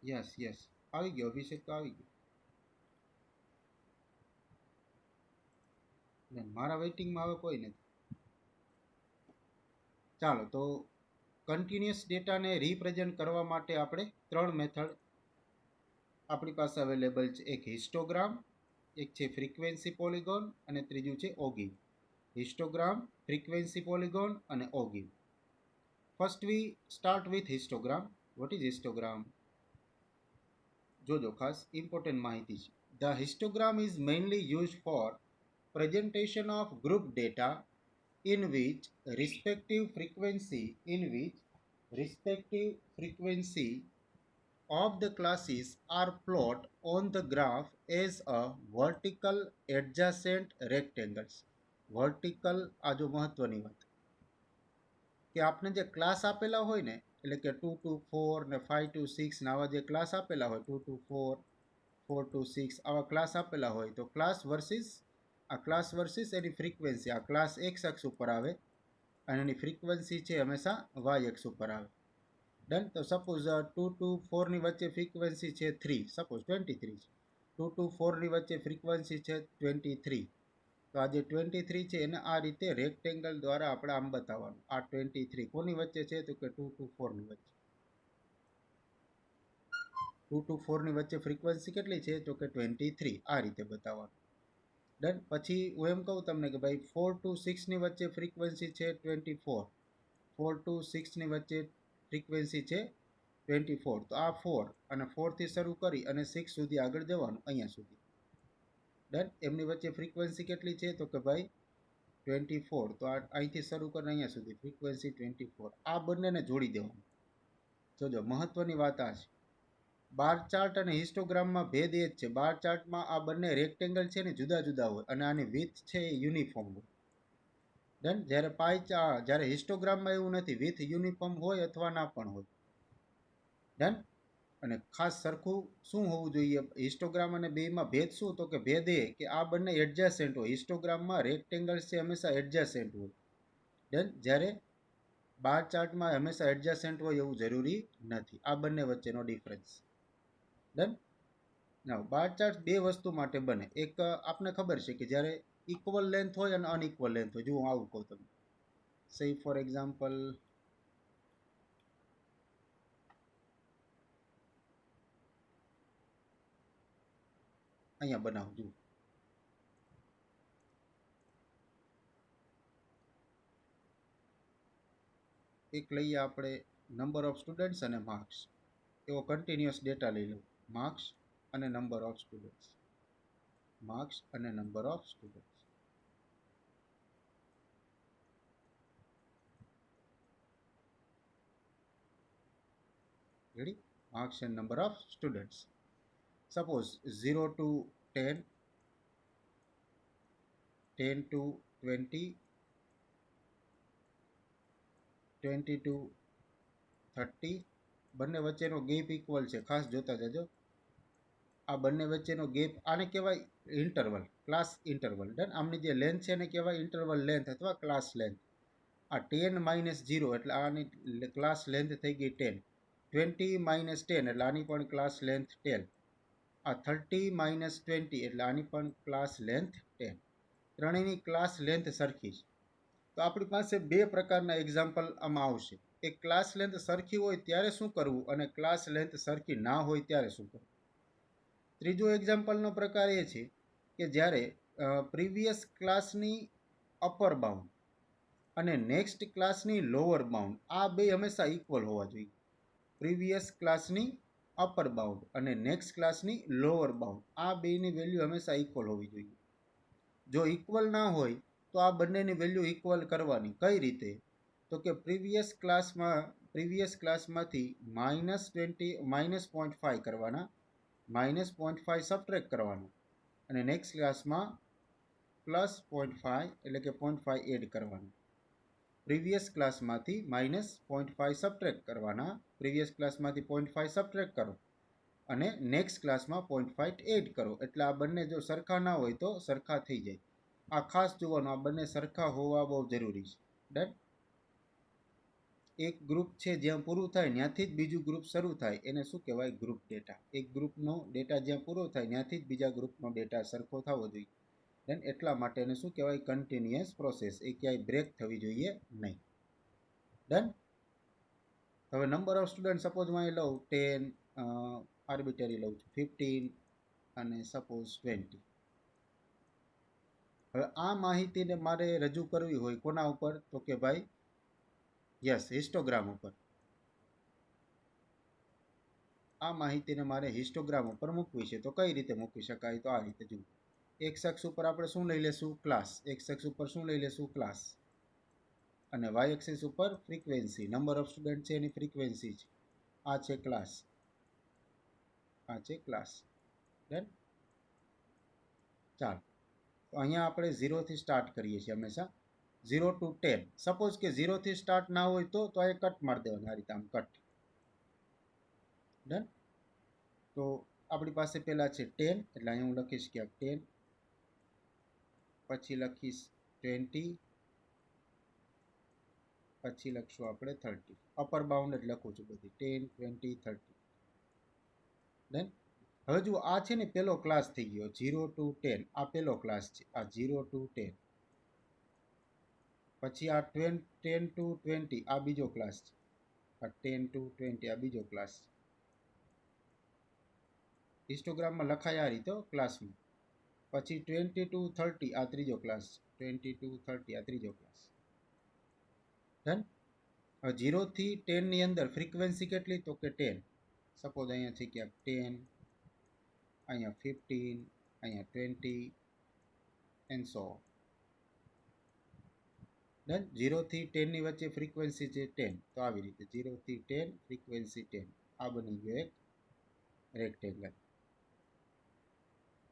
યસ યસ આવી ગયો. અભિષેક તો આવી ગયો. મારા વેઇટિંગમાં હવે કોઈ નથી. ચાલો, તો કન્ટિન્યુઅસ ડેટાને રિપ્રેઝન્ટ કરવા માટે આપણે 3 મેથડ આપણી પાસે અવેલેબલ છે. એક હિસ્ટોગ્રામ, એક છે ફ્રીક્વન્સી પોલિગોન અને ત્રીજું છે ઓગી. histogram, frequency polygon અને OGIV. First we start with histogram. What is histogram? જોજો ખાસ important માહિતી છે. The histogram is mainly used for presentation of group data in which respective frequency of the classes are plotted on the graph as a vertical adjacent rectangles. Vertical આ જો મહત્વની વાત કે આપણે જે ક્લાસ આપેલા હોય ને એટલે કે 2 to 4 ને 5 to 6 ના આવા જે ક્લાસ આપેલા હોય 2 to 4 4 to 6 આવા ક્લાસ આપેલા હોય તો ક્લાસ વર્સિસ એની ફ્રીક્વન્સી આ ક્લાસ એક્સ અક્ષ ઉપર આવે અને એની ફ્રીક્વન્સી છે હંમેશા વાય અક્ષ ઉપર આવે. ડન. તો સપોઝ 2 to 4 ની વચ્ચે ફ્રીક્વન્સી છે 3, સપોઝ 23 છે. 2 to 4 ની વચ્ચે ફ્રીક્વન્સી છે 23. તો આ જે 23 છે એને આ રીતે રેક્ટેંગલ દ્વારા આપણે આમ બતાવવાનું. આ 23 કોની વચ્ચે છે તો કે 2 to 4 ની વચ્ચે. 2 to 4 ની વચ્ચે ફ્રીક્વન્સી કેટલી છે તો કે 23. આ રીતે બતાવવાનું. ડન. પછી હું એમ કહું તમને કે ભાઈ 4 to 6 ની વચ્ચે ફ્રીક્વન્સી છે 24. 4 to 6 ની વચ્ચે ફ્રીક્વન્સી છે 24. તો આ 4 અને 4 થી શરૂ કરી અને 6 સુધી આગળ જવાનું અહીંયા સુધી. ડન. એમની વચ્ચે ફ્રીક્વન્સી કેટલી છે તો કે ભાઈ 24. તો આ અહીંથી શરૂ કરીને અહીંયા સુધી ફ્રીક્વન્સી 24. આ બંનેને જોડી દેવાનું. જોજો મહત્વની વાત આ છે. બાર ચાર્ટ અને હિસ્ટોગ્રામમાં ભેદ એ જ છે. બાર ચાર્ટમાં આ બંને રેક્ટેંગલ છે ને જુદા જુદા હોય અને આની વિથ છે એ યુનિફોર્મ હોય. ડન. જ્યારે હિસ્ટોગ્રામમાં એવું નથી, વિથ યુનિફોર્મ હોય અથવા ના પણ હોય. ડન. અને ખાસ સરખું શું હોવું જોઈએ હિસ્ટોગ્રામ અને બેમાં ભેદ શું તો કે ભેદ એ કે આ બંને એડજસ્ટન્ટ હોય. હિસ્ટોગ્રામમાં રેક્ટેંગલ્સ છે હંમેશા એડજસ્ટન્ટ હોય. ડન. જ્યારે બાર ચાર્ટમાં હંમેશા એડજસ્ટન્ટ હોય એવું જરૂરી નથી. આ બંને વચ્ચેનો ડિફરન્સ. ડન. નાવ બાર ચાર્ટ બે વસ્તુ માટે બને. એક આપને ખબર છે કે જ્યારે ઇક્વલ લેન્થ હોય અને અનઇક્વલ લેન્થ હોય. જો હું આવું કહું તમને, સે ફોર એક્ઝામ્પલ અહીંયા બનાવું જુઓ. એક લઈએ આપણે નંબર ઓફ સ્ટુડન્ટ્સ અને માર્ક્સ. એવો કન્ટિન્યુઅસ ડેટા લઈ લઉં. માર્ક્સ અને નંબર ઓફ સ્ટુડન્ટ્સ. માર્ક્સ અને number of students. Ready? Marks and number of students. Suppose 0 to 10, 10 to 20, 20 to 30. બંને વચ્ચેનો ગેપ ઇક્વલ છે. ખાસ જોતા જજો. આ બંને વચ્ચેનો ગેપ આને કહેવાય ઇન્ટરવલ, ક્લાસ ઇન્ટરવલ. ડન. આમની જે લેન્થ છે એને કહેવાય ઇન્ટરવલ લેન્થ અથવા ક્લાસ લેન્થ. આ 10 - 0 એટલે આની ક્લાસ લેન્થ થઈ ગઈ 10. 20 - 10 એટલે આની પણ ક્લાસ લેન્થ 10. આ 30 - 20 એટલે આની પણ ક્લાસ લેન્થ 10. ત્રણેયની ક્લાસ લેન્થ સરખી છે. તો આપણી પાસે બે પ્રકારના એક્ઝામ્પલ આમાં આવશે. એક ક્લાસ લેન્થ સરખી હોય ત્યારે શું કરવું અને ક્લાસ લેન્થ સરખી ના હોય ત્યારે શું કરવું. ત્રીજો એક્ઝામ્પલનો પ્રકાર એ છે કે જ્યારે પ્રીવિયસ ક્લાસની અપર બાઉન્ડ અને નેક્સ્ટ ક્લાસની લોઅર બાઉન્ડ આ બે હંમેશા ઇક્વલ હોવા જોઈએ. પ્રીવિયસ ક્લાસની અપર બાઉન્ડ અને નેક્સ્ટ ક્લાસની લોઅર બાઉન્ડ આ બેની વેલ્યુ હંમેશા ઇક્વલ હોવી જોઈએ. જો ઇક્વલ ના હોય તો આ બંનેની વેલ્યુ ઇક્વલ કરવાની. કઈ રીતે તો કે પ્રીવિયસ ક્લાસમાંથી -0.5 કરવાના, -0.5 સબટ્રેક્ટ કરવાના અને નેક્સ્ટ ક્લાસમાં +0.5 એટલે કે 0.5 એડ કરવાના. પ્રીવિયસ ક્લાસમાંથી -0.5 સબટ્રેક્ટ કરવાના, પ્રીવિયસ ક્લાસમાંથી 0.5 સબટ્રેક્ટ કરો અને નેક્સ્ટ ક્લાસમાં 0.5 એડ કરો. એટલે આ બંને જો સરખા ના હોય તો સરખા થઈ જાય. આ ખાસ જોવાનું, આ બંને સરખા હોવા બહુ જરૂરી છે. ડન. એક ગ્રુપ છે જ્યાં પૂરું થાય ત્યાંથી જ બીજું ગ્રુપ શરૂ થાય એને શું કહેવાય ગ્રુપ ડેટા. એક ગ્રુપનો ડેટા જ્યાં પૂરો થાય ત્યાંથી જ બીજા ગ્રુપનો ડેટા સરખો થવો જોઈએ. ડન. એટલા માટે એને શું કહેવાય કન્ટિન્યુઅસ પ્રોસેસ. એ ક્યાંય બ્રેક થવી જોઈએ નહીં. ડન. હવે નંબર ઓફ સ્ટુડન્ટ સપોઝ હું અહીં લઉં 10, આર્બિટરી લઉં છું 15 અને સપોઝ 20. હવે આ માહિતીને મારે રજૂ કરવી હોય કોના ઉપર? તો કે ભાઈ યસ, હિસ્ટોગ્રામ ઉપર. આ માહિતીને મારે હિસ્ટોગ્રામ ઉપર મૂકવી છે. તો કઈ રીતે મૂકી શકાય? તો આ રીતે જુઓ. એક્સ અક્ષ ઉપર આપણે શું લઈ લેશું? ક્લાસ. એક્સ અક્ષ ઉપર શું લઈ લેશું? ક્લાસ. અને વાય એક્સિસ ઉપર ફ્રીક્વન્સી, નંબર ઓફ સ્ટુડન્ટ છે એની ફ્રીક્વન્સી છે. આ છે ક્લાસ, આ છે ક્લાસ. ડન. ચાલો, તો અહીંયા આપણે 0થી સ્ટાર્ટ કરીએ છીએ હંમેશા. 0 to 10. સપોઝ કે 0થી સ્ટાર્ટ ના હોય તો એ કટ મારી દેવાનું, આ રીતે આમ કટ. ડન. તો આપણી પાસે પહેલા છે 10, એટલે અહીંયા હું લખીશ કે 10, પછી લખીશ 20, પછી લખશું આપણે 30. અપર બાઉન્ડ જ લખું છું બધી, 10, 20, 30. ડન. હવે જુઓ, આ છે ને પેલો ક્લાસ થઈ ગયો. 0 to 10 આ પેલો ક્લાસ છે. આ 0 to 10. પછી આ 10 to 20 આ બીજો ક્લાસ છે. આ 10 to 20 આ બીજો ક્લાસ છે. હિસ્ટોગ્રામમાં લખાય આ રીતે ક્લાસમાં. પછી 20 to 30 આ ત્રીજો ક્લાસ છે. 20 to 30 આ ત્રીજો ક્લાસ. ડન. હવે 0 થી 10 ની અંદર ફ્રીક્વન્સી કેટલી? તો કે 10. સપોઝ અહીંયા છે ક્યાંક 10, અહીંયા 15, અહીંયા 20 એન્ડ સો. ડન. 0 થી 10 ની વચ્ચે ફ્રીક્વન્સી છે 10. તો આવી રીતે 0 થી 10 ફ્રીક્વન્સી 10. આ બની ગયો એક રેક્ટેંગલ.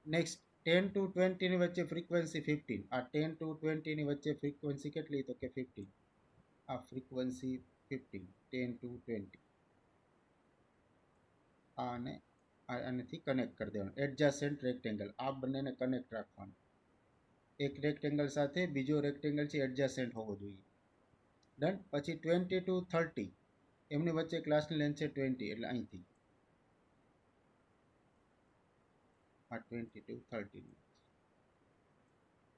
નેક્સ્ટ 10 to 20 ની વચ્ચે ફ્રીક્વન્સી 15. આ 10 to 20 ની વચ્ચે ફ્રીક્વન્સી કેટલી? તો કે 15. આ ફ્રીક્વન્સી 15, 10 to 20. આને આનાથી કનેક્ટ કરી દેવાનું. એડજસન્ટ રેક્ટેંગલ, આ બંનેને કનેક્ટ રાખવાનું. એક રેક્ટેંગલ સાથે બીજો રેક્ટેંગલ છે એડજસન્ટ હોવો જોઈએ. ડન. પછી 20 to 30 એમની વચ્ચે ક્લાસની લેન્થ છે 20, એટલે અહીંથી આ 20 to 30.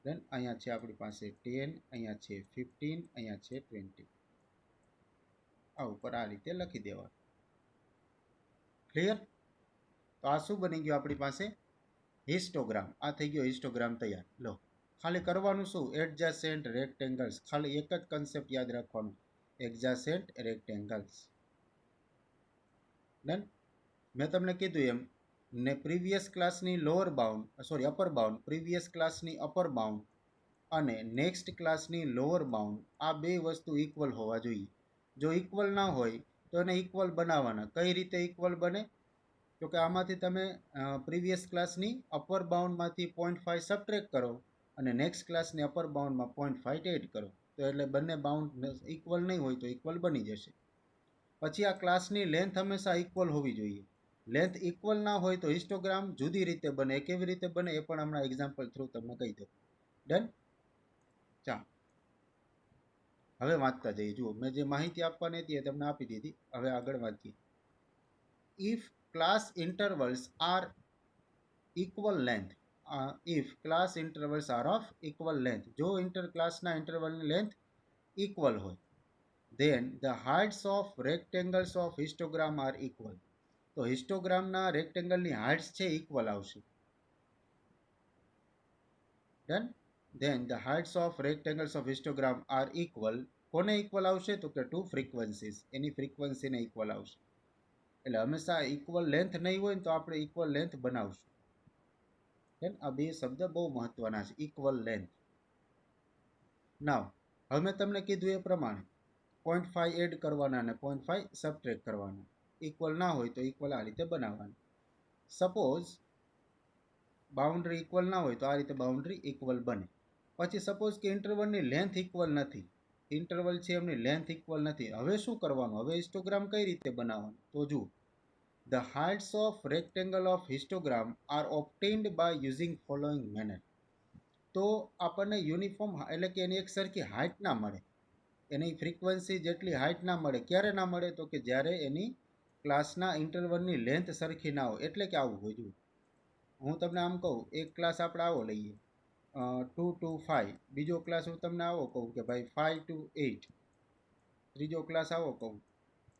ડન. અહીંયા છે આપણી પાસે 10, અહીંયા છે 15, અહીંયા છે 20. આ ઉપર આ રીતે લખી દેવાનું. ક્લિયર? તો આ શું બની ગયું આપણી પાસે? હિસ્ટોગ્રામ. આ થઈ ગયો હિસ્ટોગ્રામ તૈયાર. લો, ખાલી કરવાનું શું? એડજસન્ટ રેક્ટેંગલ્સ. ખાલી એક જ કન્સેપ્ટ યાદ રાખવાનું, એડજસન્ટ રેક્ટેંગલ્સ. ડન. મેં તમને કીધું એમ, ને પ્રીવિયસ ક્લાસની lower bound, sorry upper bound, previous ક્લાસની અપર બાઉન્ડ અને નેક્સ્ટ ક્લાસની લોઅર બાઉન્ડ, આ બે વસ્તુ ઇક્વલ હોવા જોઈએ. જો ઇક્વલ ના હોય તો એને ઇક્વલ બનાવવાના. કઈ રીતે ઇક્વલ બને? તો કે આમાંથી તમે પ્રીવિયસ ક્લાસની અપર બાઉન્ડમાંથી 0.5 સબટ્રેક્ટ કરો અને નેક્સ્ટ ક્લાસની અપર બાઉન્ડમાં 0.5 એડ કરો, તો એટલે બંને બાઉન્ડ ઇક્વલ નહીં હોય તો ઇક્વલ બની જશે. પછી આ ક્લાસની લેન્થ હંમેશા ઇક્વલ હોવી જોઈએ. લેન્થ ઇક્વલ ના હોય તો હિસ્ટોગ્રામ જુદી રીતે બને. કેવી રીતે બને એ પણ હમણાં એક્ઝામ્પલ થ્રુ તમને કહી દઉં. ડન. ચાલો, હવે વાંચતા જઈએ. જુઓ, મેં જે માહિતી આપવાની હતી એ તમને આપી દીધી. હવે આગળ વાંચીએ. If class intervals are equal length, if class intervals are of equal length, જો ક્લાસના ઇન્ટરવલની લેન્થ ઇક્વલ હોય, then the heights of rectangles of histogram are equal. તો હિસ્ટોગ્રામના રેક્ટેંગલની હાઇટ્સ છે ઇક્વલ આવશે. Done. then the heights of rectangles of histogram are equal. કોને equal આવશે? તો કે ટુ ફ્રીક્વન્સીઝ, એની ફ્રીક્વન્સીને ઇક્વલ આવશે. એટલે હંમેશા ઇક્વલ લેન્થ નહીં હોય ને તો આપણે ઇક્વલ લેન્થ બનાવશું. ડન. આ બે શબ્દ બહુ મહત્વના છે, ઇક્વલ લેન્થ. નાવ, હવે મેં તમને કીધું એ પ્રમાણે 0.5 એડ કરવાના અને 0.5 સબટ્રેક્ટ કરવાના. ઇક્વલ ના હોય તો ઇક્વલ આ રીતે બનાવવાનું. સપોઝ બાઉન્ડ્રી ઇક્વલ ના હોય તો આ રીતે બાઉન્ડ્રી ઇક્વલ બને. પછી સપોઝ કે ઇન્ટરવલની લેન્થ ઇક્વલ નથી, ઇન્ટરવલ છે એમની લેન્થ ઇક્વલ નથી. હવે શું કરવાનું? હવે હિસ્ટોગ્રામ કઈ રીતે બનાવવાનું? તો જુઓ, the heights of rectangle of histogram are obtained by using following manner. તો આપણને યુનિફોર્મ એટલે કે એની એક સરખી હાઇટ ના મળે, એની ફ્રીક્વન્સી જેટલી હાઇટ ના મળે. ક્યારે ના મળે? તો કે જ્યારે એની ક્લાસના ઇન્ટરવલની લેન્થ સરખી ના હોય. એટલે કે આવું હોય. જુઓ, હું તમને આમ કહું, એક ક્લાસ આપણે આવો લઈએ 2 to 5, બીજો ક્લાસ હું તમને આવો કહું કે ભાઈ 5 to 8, ત્રીજો ક્લાસ આવો કહું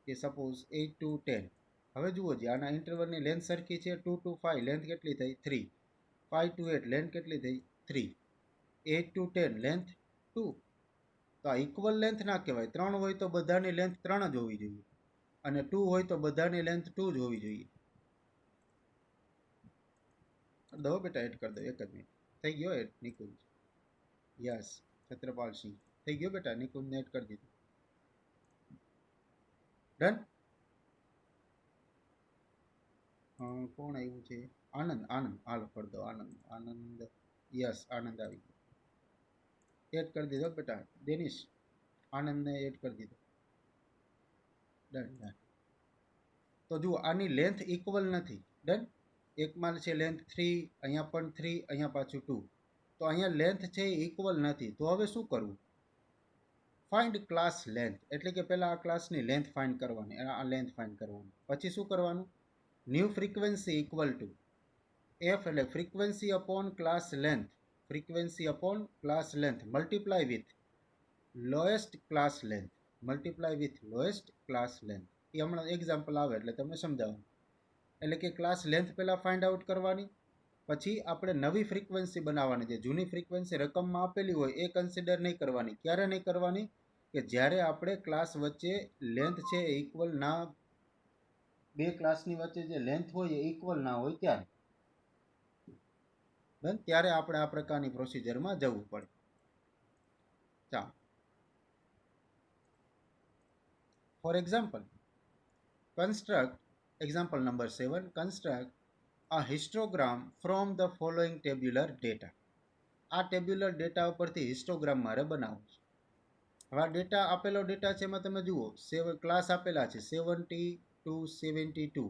કે સપોઝ 8 to 10. હવે જુઓ જે આના ઇન્ટરવલની લેન્થ સરખી છે. 2 to 5 લેન્થ કેટલી થઈ? 3. 5 to 8 લેન્થ કેટલી થઈ? 3. 8 to 10 લેન્થ 2. તો આ ઇક્વલ લેન્થ ના કહેવાય. 3 હોય તો બધાની લેન્થ 3 જ હોવી જોઈએ, અને 2 હોય તો બધાની લેન્થ 2 જ હોવી જોઈએ. દો બેટા, એડ કરી દો. એક જ મિનિટ થઈ ગયો. એડ નિકુંજ. યસ, છત્રપાલસિંહ થઈ ગયો બેટા. નિકુંજને એડ કરી દીધું. ડન. કોણ આવ્યું છે? આનંદ. આનંદ, હાલો કરી દો. આનંદ. આનંદ, યસ, આનંદ આવી ગયો. એડ કરી દીધો બેટા. ડેનિશ, આનંદને એડ કરી દીધો. Done done. તો જુઓ, આની લેન્થ ઇક્વલ નથી. ડન. એકમાં છે લેન્થ 3, અહીંયા પણ 3, અહીંયા પાછું 2. તો અહીંયા લેન્થ છે એ ઇક્વલ નથી. તો હવે શું કરવું? ફાઇન્ડ ક્લાસ લેન્થ, એટલે કે પહેલાં આ ક્લાસની લેન્થ ફાઇન્ડ કરવાની, આ લેન્થ ફાઇન્ડ કરવાની. પછી શું કરવાનું? New frequency equal to F, એટલે frequency upon class length, frequency upon class length multiply with lowest class length, multiply with lowest class length. એ હમણાં એક્ઝામ્પલ આવે એટલે તમને સમજાવું. એટલે કે ક્લાસ લેન્થ પહેલાં ફાઇન્ડ આઉટ કરવાની, પછી આપણે નવી ફ્રીક્વન્સી બનાવવાની. જે જૂની ફ્રીક્વન્સી રકમમાં આપેલી હોય એ કન્સિડર નહીં કરવાની. ક્યારે નહીં કરવાની? કે જ્યારે આપણે ક્લાસ વચ્ચે લેન્થ છે એ ઇક્વલ ના, બે ક્લાસની વચ્ચે જે લેન્થ હોય એ ઇક્વલ ના હોય ત્યારે. ત્યારે આપણે આ પ્રકારની પ્રોસિજરમાં જવું પડે. ચાલો, for example, construct example number 7, construct a histogram from the following tabular data. આ ટેબ્યુલર ડેટા ઉપરથી હિસ્ટોગ્રામ મારે બનાવવું છે. હવે આ ડેટા આપેલો ડેટા છે, એમાં તમે જુઓ ક્લાસ આપેલા છે 70 to 72.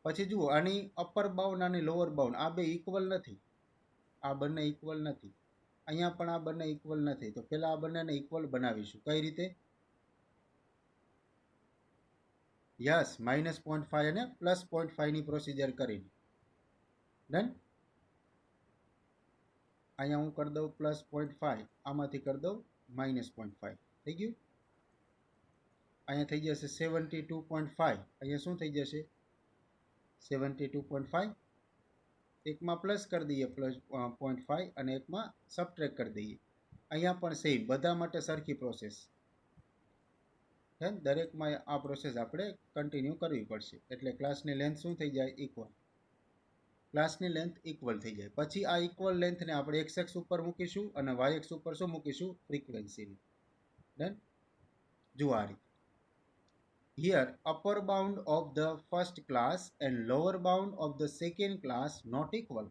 પછી જુઓ, આની અપર બાઉન્ડ આની લોઅર બાઉન્ડ આ બે ઇક્વલ નથી. આ બંને ઇક્વલ નથી. અહીંયા પણ આ બંને ઇક્વલ નથી. તો પહેલાં આ બંનેને ઇક્વલ બનાવીશું. કઈ રીતે? યસ, -0.5 અને +0.5ની પ્રોસિજર કરીને. ડન. અહીંયા હું કરી દઉં +0.5, આમાંથી કરી દઉં -0.5. થઈ ગયું. અહીંયા થઈ જશે 72.5. અહીંયા શું થઈ જશે? 72.5. એકમાં પ્લસ કરી દઈએ +0.5 અને એકમાં સબટ્રેક્ટ કરી દઈએ. અહીંયા પણ સેમ, બધા માટે સરખી પ્રોસેસ. દરેકમાં આ પ્રોસેસ આપણે કન્ટિન્યુ કરવી પડશે. એટલે ક્લાસની લેન્થ શું થઈ જાય? ઇક્વલ. ક્લાસની લેન્થ ઇક્વલ થઈ જાય. પછી આ ઇક્વલ લેન્થને આપણે એક્સ એક્સ ઉપર મૂકીશું અને વાય એક્સ ઉપર શું મૂકીશું? ફ્રીક્વન્સીની. ડન. જુઓ આ રીતે. Here upper bound of the first class and lower bound of the second class not equal.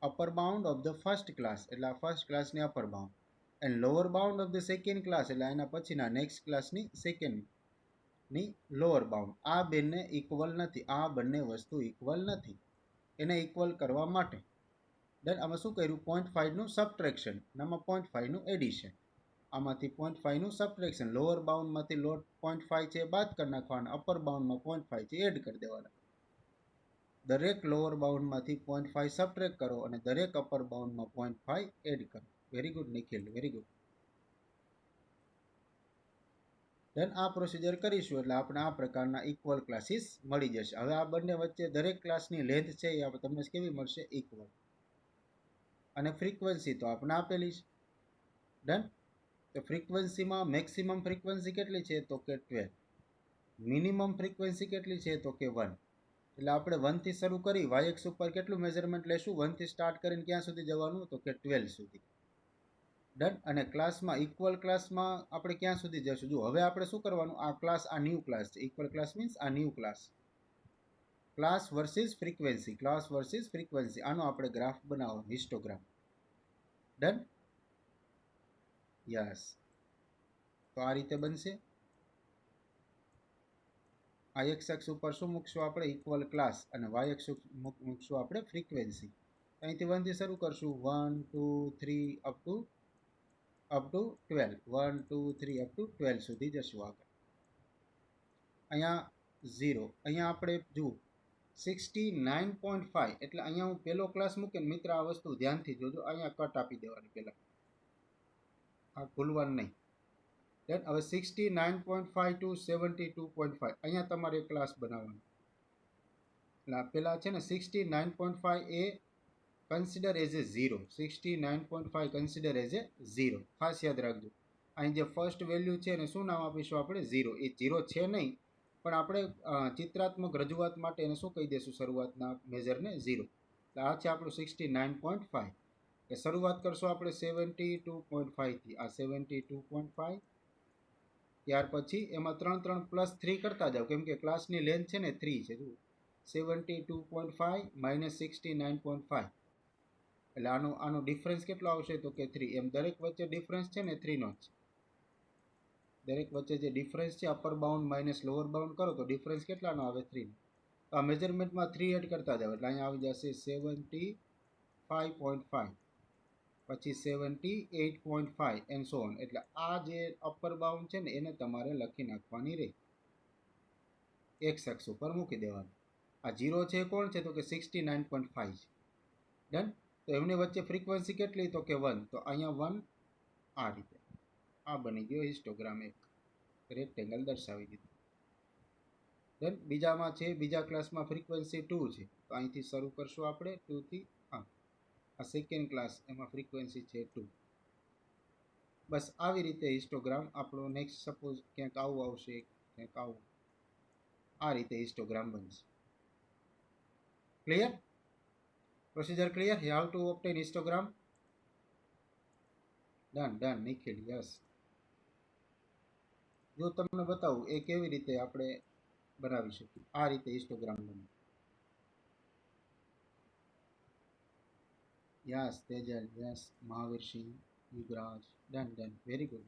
Upper bound of the first class એટલે આ ફર્સ્ટ ક્લાસની upper bound, and lower bound of the second class એટલે એના પછીના next ક્લાસની સેકન્ડની lower bound, આ બંને ઇક્વલ નથી. આ બંને વસ્તુ ઇક્વલ નથી. એને ઇક્વલ કરવા માટે દેન આમાં શું કર્યું? 0.5નું સબટ્રેક્શન, આમાં 0.5નું એડિશન. આમાંથી 0.5નું સબટ્રેક્શન. લોઅર બાઉન્ડમાંથી 0.5 છે બાદ કરી નાખવાના, અપર બાઉન્ડમાં 0.5 છે એડ કરી દેવાના. દરેક લોઅર બાઉન્ડમાંથી 0.5 સબટ્રેક્ટ કરો અને દરેક અપર બાઉન્ડમાં 0.5 એડ કરો. Very good Nikhil, very good. Then આ પ્રોસિજર કરીશું એટલે આપણે આ પ્રકારના ઇક્વલ ક્લાસીસ મળી જશે. હવે આ બંને વચ્ચે દરેક ક્લાસની લેન્થ છે એ તમને કેવી મળશે? ઇક્વલ. અને ફ્રીક્વન્સી તો આપણે આપેલી છે. ડન. તો ફ્રીક્વન્સીમાં મેક્સિમમ ફ્રીક્વન્સી કેટલી છે? તો કે 12. મિનિમમ ફ્રીક્વન્સી કેટલી છે? તો કે 1. એટલે આપણે 1 થી શરૂ કરી વાય એક્સ ઉપર કેટલું મેઝરમેન્ટ લેશું? 1 થી સ્ટાર્ટ કરીને ક્યાં સુધી જવાનું? તો કે 12 સુધી. ડન. અને ક્લાસમાં ઇક્વલ ક્લાસમાં આપણે ક્યાં સુધી જઈશું? જો હવે આપણે શું કરવાનું? આ ક્લાસ, આ ન્યૂ ક્લાસ છે. ઇક્વલ ક્લાસ મીન્સ આ new class. Class versus frequency, class versus frequency, આનો આપણે ગ્રાફ બનાવવાનો, હિસ્ટોગ્રામ. ડન. યસ. તો આ રીતે બનશે. આ એક્સ એક્સ ઉપર શું મૂકશું આપણે? Equal class. અને વાય એક્સ મૂકશું આપણે ફ્રીક્વન્સી. અહીંથી 1 થી શરૂ કરશું. 1 2 3 અપ ટુ 12. 1 2 3 અપ ટુ 12 સુધી જશું આગળ. અહીંયા 0. અહીંયા આપણે જુઓ 69.5 એટલે અહીંયા હું પહેલો ક્લાસ મૂકીને, મિત્ર આ વસ્તુ ધ્યાનથી જોજો. અહીંયા કટ આપી દેવાની પહેલાં, આ ભૂલવાનું નહીં. દેન હવે 69.5 ટુ 72.5 અહીંયા તમારે એક ક્લાસ બનાવવાનો. એટલે આ પહેલાં છે ને 69.5 એ consider as a 0, 69.5 consider as a 0. ખાસ યાદ રાખજો. અહીં જે ફર્સ્ટ વેલ્યુ છે એને શું નામ આપીશું આપણે? 0. એ 0 છે નહીં, પણ આપણે ચિત્રાત્મક રજૂઆત માટે એને શું કહી દઈશું શરૂઆતના મેજરને? 0. એટલે આ છે આપણું 69.5. કે શરૂઆત કરશો આપણે 72.5થી. આ 72.5. ત્યાર પછી એમાં 3 પ્લસ 3 કરતા જાઓ, કેમ કે ક્લાસની લેન્થ છે ને 3 છે. જુઓ 72.5 માઇનસ 69.5, એટલે આનો ડિફરન્સ કેટલો આવશે? તો કે 3. એમ દરેક વચ્ચે ડિફરન્સ છે ને 3 નો જ છે. દરેક વચ્ચે જે ડિફરન્સ છે upper bound minus lower bound કરો તો ડિફરન્સ કેટલાનો આવે? 3. તો આ મેજરમેન્ટમાં 3 એડ કરતા જાઓ એટલે અહીંયા આવી જશે 75.5, પછી 78.5 એન્ડ સો ઓન. એટલે આ જે અપર બાઉન્ડ છે ને એને તમારે લખી નાખવાની રહે, એક્સ અક્ષ ઉપર મૂકી દેવાનું. આ 0 છે કોણ છે? તો કે 69.5 છે. ડન. તો એમની વચ્ચે ફ્રીક્વન્સી કેટલી? તો કે 1. તો અહીંયા 1 આ રીતે. આ બની ગયો હિસ્ટોગ્રામ, એક રેક્ટેંગલ દર્શાવી દીધું. દેન બીજામાં છે, બીજા ક્લાસમાં ફ્રીક્વન્સી 2 છે. તો અહીંથી શરૂ કરશું આપણે 2 થી. આ સેકન્ડ ક્લાસ, એમાં ફ્રીક્વન્સી છે 2. બસ આવી રીતે હિસ્ટોગ્રામ આપણો નેક્સ્ટ સપોઝ ક્યાંક આવું આવશે, ક્યાંક આવું, આ રીતે હિસ્ટોગ્રામ બનશે. Clear? Procedure clear? How to obtain histogram? Done. Nikhil, yes. જો તમને બતાવું એ કેવી રીતે આપણે બનાવી શકીએ. આ રીતે હિસ્ટોગ્રામ બને. Yes Tejal, yes Mahavir Singh, Yugraj. Done.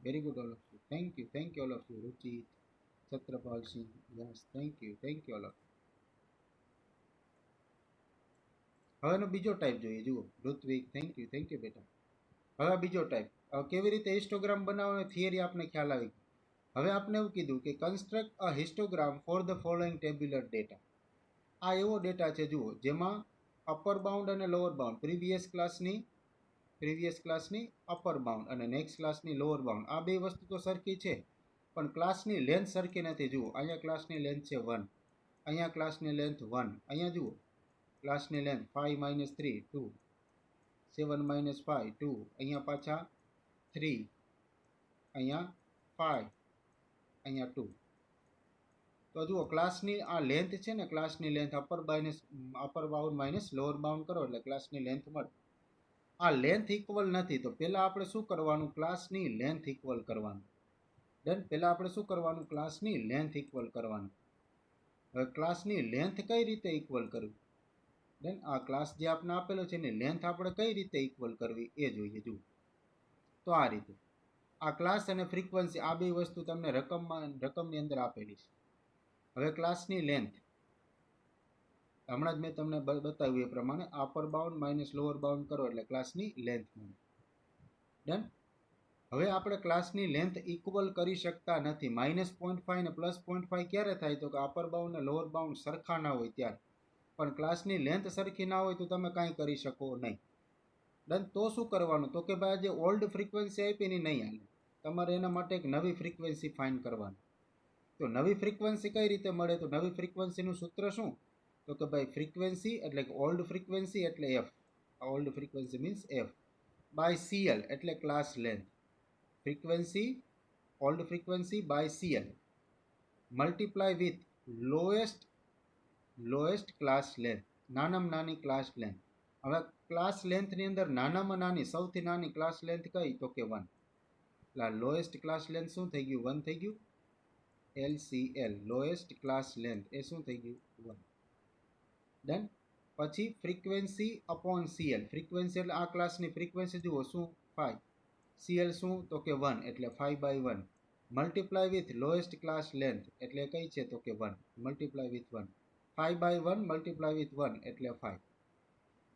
Very good all of you. Thank you all of you. Ruchit, Chhatrapal Singh, yes thank you all of. હવેનો બીજો ટાઈપ જોઈએ. જુઓ ઋત્વિક, થેન્ક યુ બેટા. હવે બીજો ટાઈપ, કેવી રીતે હિસ્ટોગ્રામ બનાવવાનો થિયરી આપને ખ્યાલ આવી ગઈ. હવે આપણે એવું કીધું કે construct a histogram for the following tabular data. આ એવો ડેટા છે જુઓ જેમાં અપર બાઉન્ડ અને લોઅર બાઉન્ડ, પ્રીવિયસ ક્લાસની અપર બાઉન્ડ અને નેક્સ્ટ ક્લાસની લોઅર બાઉન્ડ, આ બે વસ્તુ તો સરખી છે, પણ ક્લાસની લેન્થ સરખી નથી. જુઓ અહીંયા ક્લાસની લેન્થ છે 1, અહીંયા ક્લાસની લેન્થ 1, અહીંયા જુઓ ક્લાસની લેન્થ 5 માઇનસ 3 2, 7 માઇનસ 5 2, અહીંયા પાછા 3, અહીંયા 5, અહીંયા 2. તો જુઓ ક્લાસની આ લેન્થ છે ને, ક્લાસની length upper bound minus lower bound કરો એટલે ક્લાસની લેન્થ મળે. આ લેન્થ ઇક્વલ નથી, તો પહેલાં આપણે શું કરવાનું? ક્લાસની લેન્થ ઇક્વલ કરવાનું. ડન. પહેલાં આપણે શું કરવાનું? ક્લાસની લેન્થ ઇક્વલ કરવાનું. હવે ક્લાસની લેન્થ કઈ રીતે ઇક્વલ કરવી? ડન. આ ક્લાસ જે આપણે આપેલો છે એની લેન્થ આપણે કઈ રીતે ઇક્વલ કરવી એ જોઈએ. જુઓ તો આ રીતે આ ક્લાસ અને ફ્રીક્વન્સી, આ બે વસ્તુ તમને રકમની અંદર આપેલી છે. હવે ક્લાસની લેન્થ હમણાં જ મેં તમને બતાવ્યું એ પ્રમાણે upper bound minus lower bound કરો એટલે ક્લાસની લેન્થ મળે. ડન. હવે આપણે ક્લાસની લેન્થ ઇક્વલ કરી શકતા નથી. -0.5 ને +0.5 ક્યારે થાય? તો કે અપર બાઉન્ડ અને લોઅર બાઉન્ડ સરખા ના હોય ત્યારે. પણ ક્લાસની લેન્થ સરખી ના હોય તો તમે કાંઈ કરી શકો નહીં. ડન. તો શું કરવાનું? તો કે ભાઈ જે ઓલ્ડ ફ્રીક્વન્સી આપી એની નહીં હાલે, તમારે એના માટે એક નવી ફ્રીક્વન્સી ફાઇન્ડ કરવાની. તો નવી ફ્રીક્વન્સી કઈ રીતે મળે? તો નવી ફ્રીક્વન્સીનું સૂત્ર શું? તો કે ભાઈ ફ્રીક્વન્સી એટલે કે ઓલ્ડ ફ્રીક્વન્સી એટલે F, old frequency means F, by CL એટલે class length. Frequency, old frequency by CL multiply with lowest class length, નાનામાં નાની ક્લાસ લેન્થ. હવે ક્લાસ લેન્થની અંદર નાનામાં નાની, સૌથી નાની ક્લાસ લેન્થ કઈ? તો કે 1. એટલે લોએસ્ટ ક્લાસ લેન્થ શું થઈ ગયું? 1 થઈ ગયું. LCL લોએસ્ટ ક્લાસ લેન્થ એ શું થઈ ગયું? 1. ડન. પછી ફ્રીક્વન્સી અપોન સીએલ, ફ્રીક્વન્સી એટલે આ ક્લાસની ફ્રીક્વન્સી જુઓ શું? 5. સીએલ શું? તો કે 1 એટલે 5/1 multiply with lowest class length એટલે કઈ છે? તો કે 1 મલ્ટીપ્લાય વિથ 1, 5/1 મલ્ટીપ્લાય વિથ 1 એટલે 5.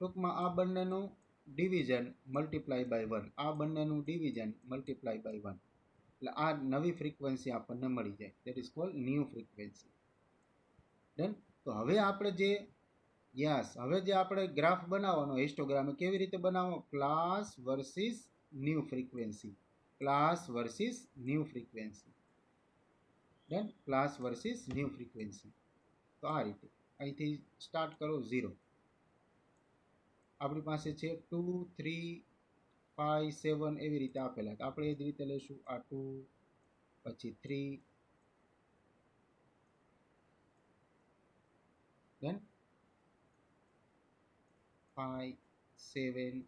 ટૂંકમાં આ બંનેનું ડિવિઝન મલ્ટીપ્લાય બાય 1, આ બંનેનું ડિવિઝન મલ્ટીપ્લાય બાય 1, એટલે આ નવી ફ્રીક્વન્સી આપણને મળી જાય. That is called new frequency. Done. તો હવે આપણે આપણે ગ્રાફ બનાવવાનો હિસ્ટોગ્રામ કેવી રીતે બનાવવો? Class versus new frequency, class versus new frequency. Done. Class versus new frequency. તો આ રીતે અહીંથી સ્ટાર્ટ કરો 0. આપણી પાસે છે 2 3 5 7 એવી રીતે આપેલા, તો આપણે એ જ રીતે લઈશું. આ 2, પછી 3, then 5 7,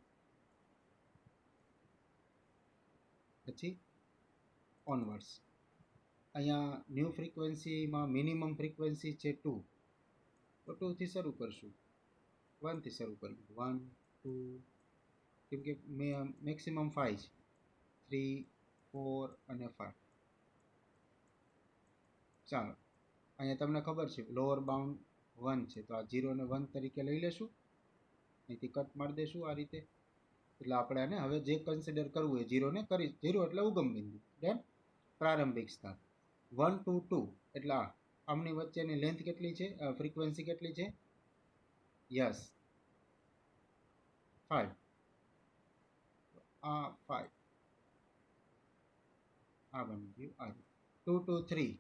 પછી ઓનવર્ડ્સ. અહીંયા ન્યૂ ફ્રીક્વન્સીમાં મિનિમમ ફ્રીક્વન્સી છે 2, તો 2 થી શરૂ કરશું, 1 થી શરૂ કરીશું. 1 2, કેમ કે મેક્સિમમ 5 છે, 3 4 અને 5. ચાલો, અહીંયા તમને ખબર છે લોઅર બાઉન્ડ 1 છે, તો આ 0 ને 1 તરીકે લઈ લેશું. અહીંથી કટ મારી દઈશું આ રીતે. એટલે આપણે આને હવે જે કન્સિડર કરવું એ 0 ને કરી, 0 એટલે ઉગમ બિંદુ, દેન પ્રારંભિક સ્થાન. 1 2 2 એટલે આમની વચ્ચેની લેન્થ કેટલી છે, ફ્રીક્વન્સી કેટલી છે? યસ, 5. આ 5 આ બની ગયું આ. 2 2 3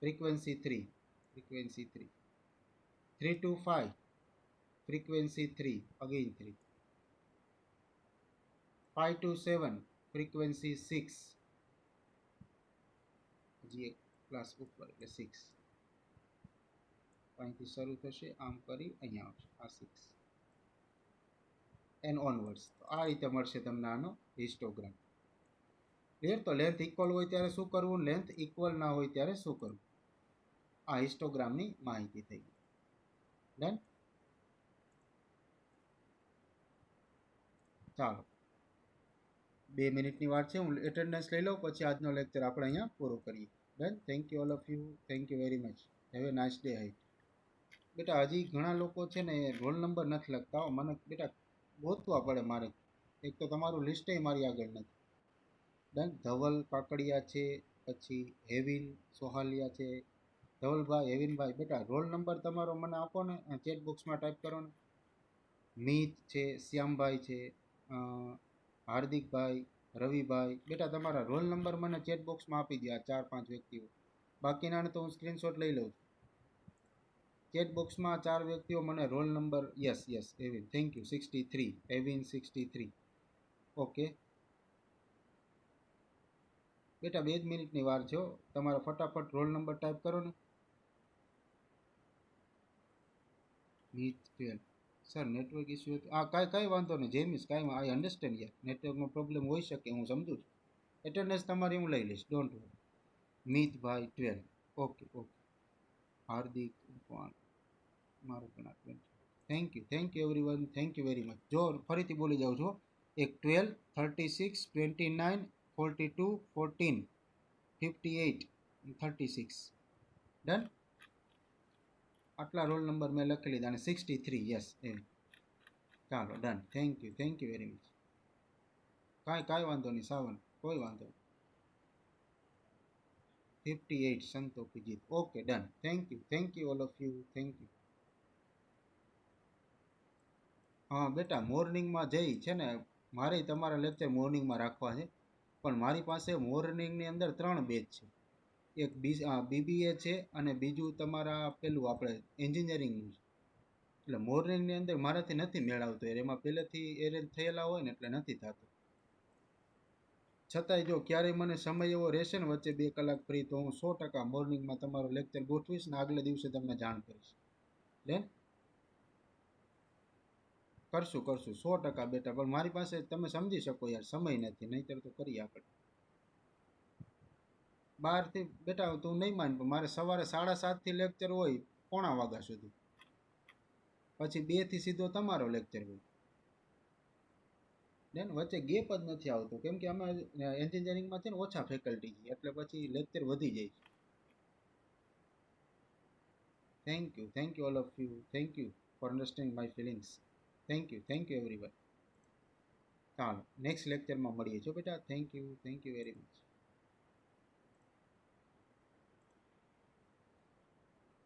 frequency 3, frequency 3. 3 2 5 frequency 3, again 3. 5 2 7 frequency 6, હજી એક ક્લાસ ઉપર એટલે 6. અહીંથી શરૂ થશે, આમ કરી અહીંયા આવશે આ 6 એન્ડ ઓનવર્ડ્સ. તો આ રીતે મળશે તમને આનો હિસ્ટોગ્રામ. ક્લિયર? તો લેન્થ ઇક્વલ હોય ત્યારે શું કરવું, લેન્થ ઇક્વલ ના હોય ત્યારે શું કરવું, આ હિસ્ટોગ્રામની માહિતી થઈ ગઈ. ડન? ચાલો, 2 મિનિટની વાત છે, હું એટેન્ડન્સ લઈ લઉં, પછી આજનો લેક્ચર આપણે અહીંયા પૂરો કરીએ. Done? Thank you all of you, thank you very much. Have a nice day. High બેટા, હજી ઘણા લોકો છે ને રોલ નંબર નથી લખતા. મને બેટા ગોતવા પડે મારે, એક તો તમારું લિસ્ટે મારી આગળ નથી. ડન? ધવલ કાકડિયા છે, પછી હેવિન સોહાલિયા છે. ધવલભાઈ, હેવિનભાઈ, બેટા રોલ નંબર તમારો મને આપો ને, ચેટ બોક્સમાં ટાઈપ કરો ને. મિત છે, શ્યામભાઈ છે, હાર્દિકભાઈ, રવિભાઈ, બેટા તમારા રોલ નંબર મને ચેટ બોક્સમાં આપી દો, આ 4 5 વ્યક્તિઓ. બાકીનાને તો હું સ્ક્રીનશોટ લઈ લઉં છું. ચેટ બોક્સમાં 4 વ્યક્તિઓ મને roll number, yes yes Evin, thank you. 63 Evin 63. Okay બેટા, 2 જ મિનિટની વાર છે, તમારો ફટાફટ રોલ નંબર ટાઈપ કરો ને. મિત 12. સર નેટવર્ક ઇસ્યુ, કાંઈ વાંધો નહીં જેમિસ, કાંઈ આઈ અન્ડરસ્ટેન્ડ યાર, નેટવર્કનો પ્રોબ્લેમ હોઈ શકે, હું સમજું છું. એટેન્ડન્સ તમારી હું લઈ લઈશ, ડોન્ટ વરી. મિતભાઈ 12. Okay okay. હાર્દિક મારું પણ thank you everyone, thank you very much. જો ફરીથી બોલી જાઉં છું, એક 12 36 29 42 14 58 36. ડન? આટલા રોલ નંબર મેં લખી લીધા અને 63, યસ એમ. ચાલો done, thank you very much. કાંઈ વાંધો નહીં સાવન, કોઈ વાંધો નહીં. 58 Santoshjit. Okay done, thank you all of you, thank you. હા બેટા, મોર્નિંગમાં જઈ છે ને, મારે તમારા લેક્ચર મોર્નિંગમાં રાખવા છે, પણ મારી પાસે મોર્નિંગની અંદર 3 બેચ છે. એક બીબીએ છે અને બીજું તમારા પેલું આપણે એન્જિનિયરિંગનું છે. એટલે મોર્નિંગની અંદર મારાથી નથી મેળવતો, એમાં પહેલેથી એરેન્જ થયેલા હોય ને એટલે નથી થતું. છતાંય જો ક્યારેય મને સમય એવો રહેશે ને વચ્ચે 2 કલાક ફ્રી, તો હું 100% મોર્નિંગમાં તમારો લેક્ચર ગોઠવીશ ને આગલે દિવસે તમને જાણ કરીશ. ડન? કરશું 100% બેટા, પણ મારી પાસે તમે સમજી શકો યાર, સમય નથી, નહીંતર તો કરીએ આપણે. 12થી બેટા તું નહીં માન, પણ મારે સવારે 7:30થી લેક્ચર હોય પોણા વાગ્યા સુધી, પછી 2 થી સીધો તમારો લેક્ચર હોય. દેન વચ્ચે ગેપ જ નથી આવતો, કેમ કે અમે એન્જિનિયરિંગમાં છે ને ઓછા ફેકલ્ટી છે, એટલે પછી લેક્ચર વધી જાય. Thank you all of you, thank you for understanding my feelings. Thank you everyone. ચાલો નેક્સ્ટ લેક્ચરમાં મળીએ છો બેટા. Thank you very much.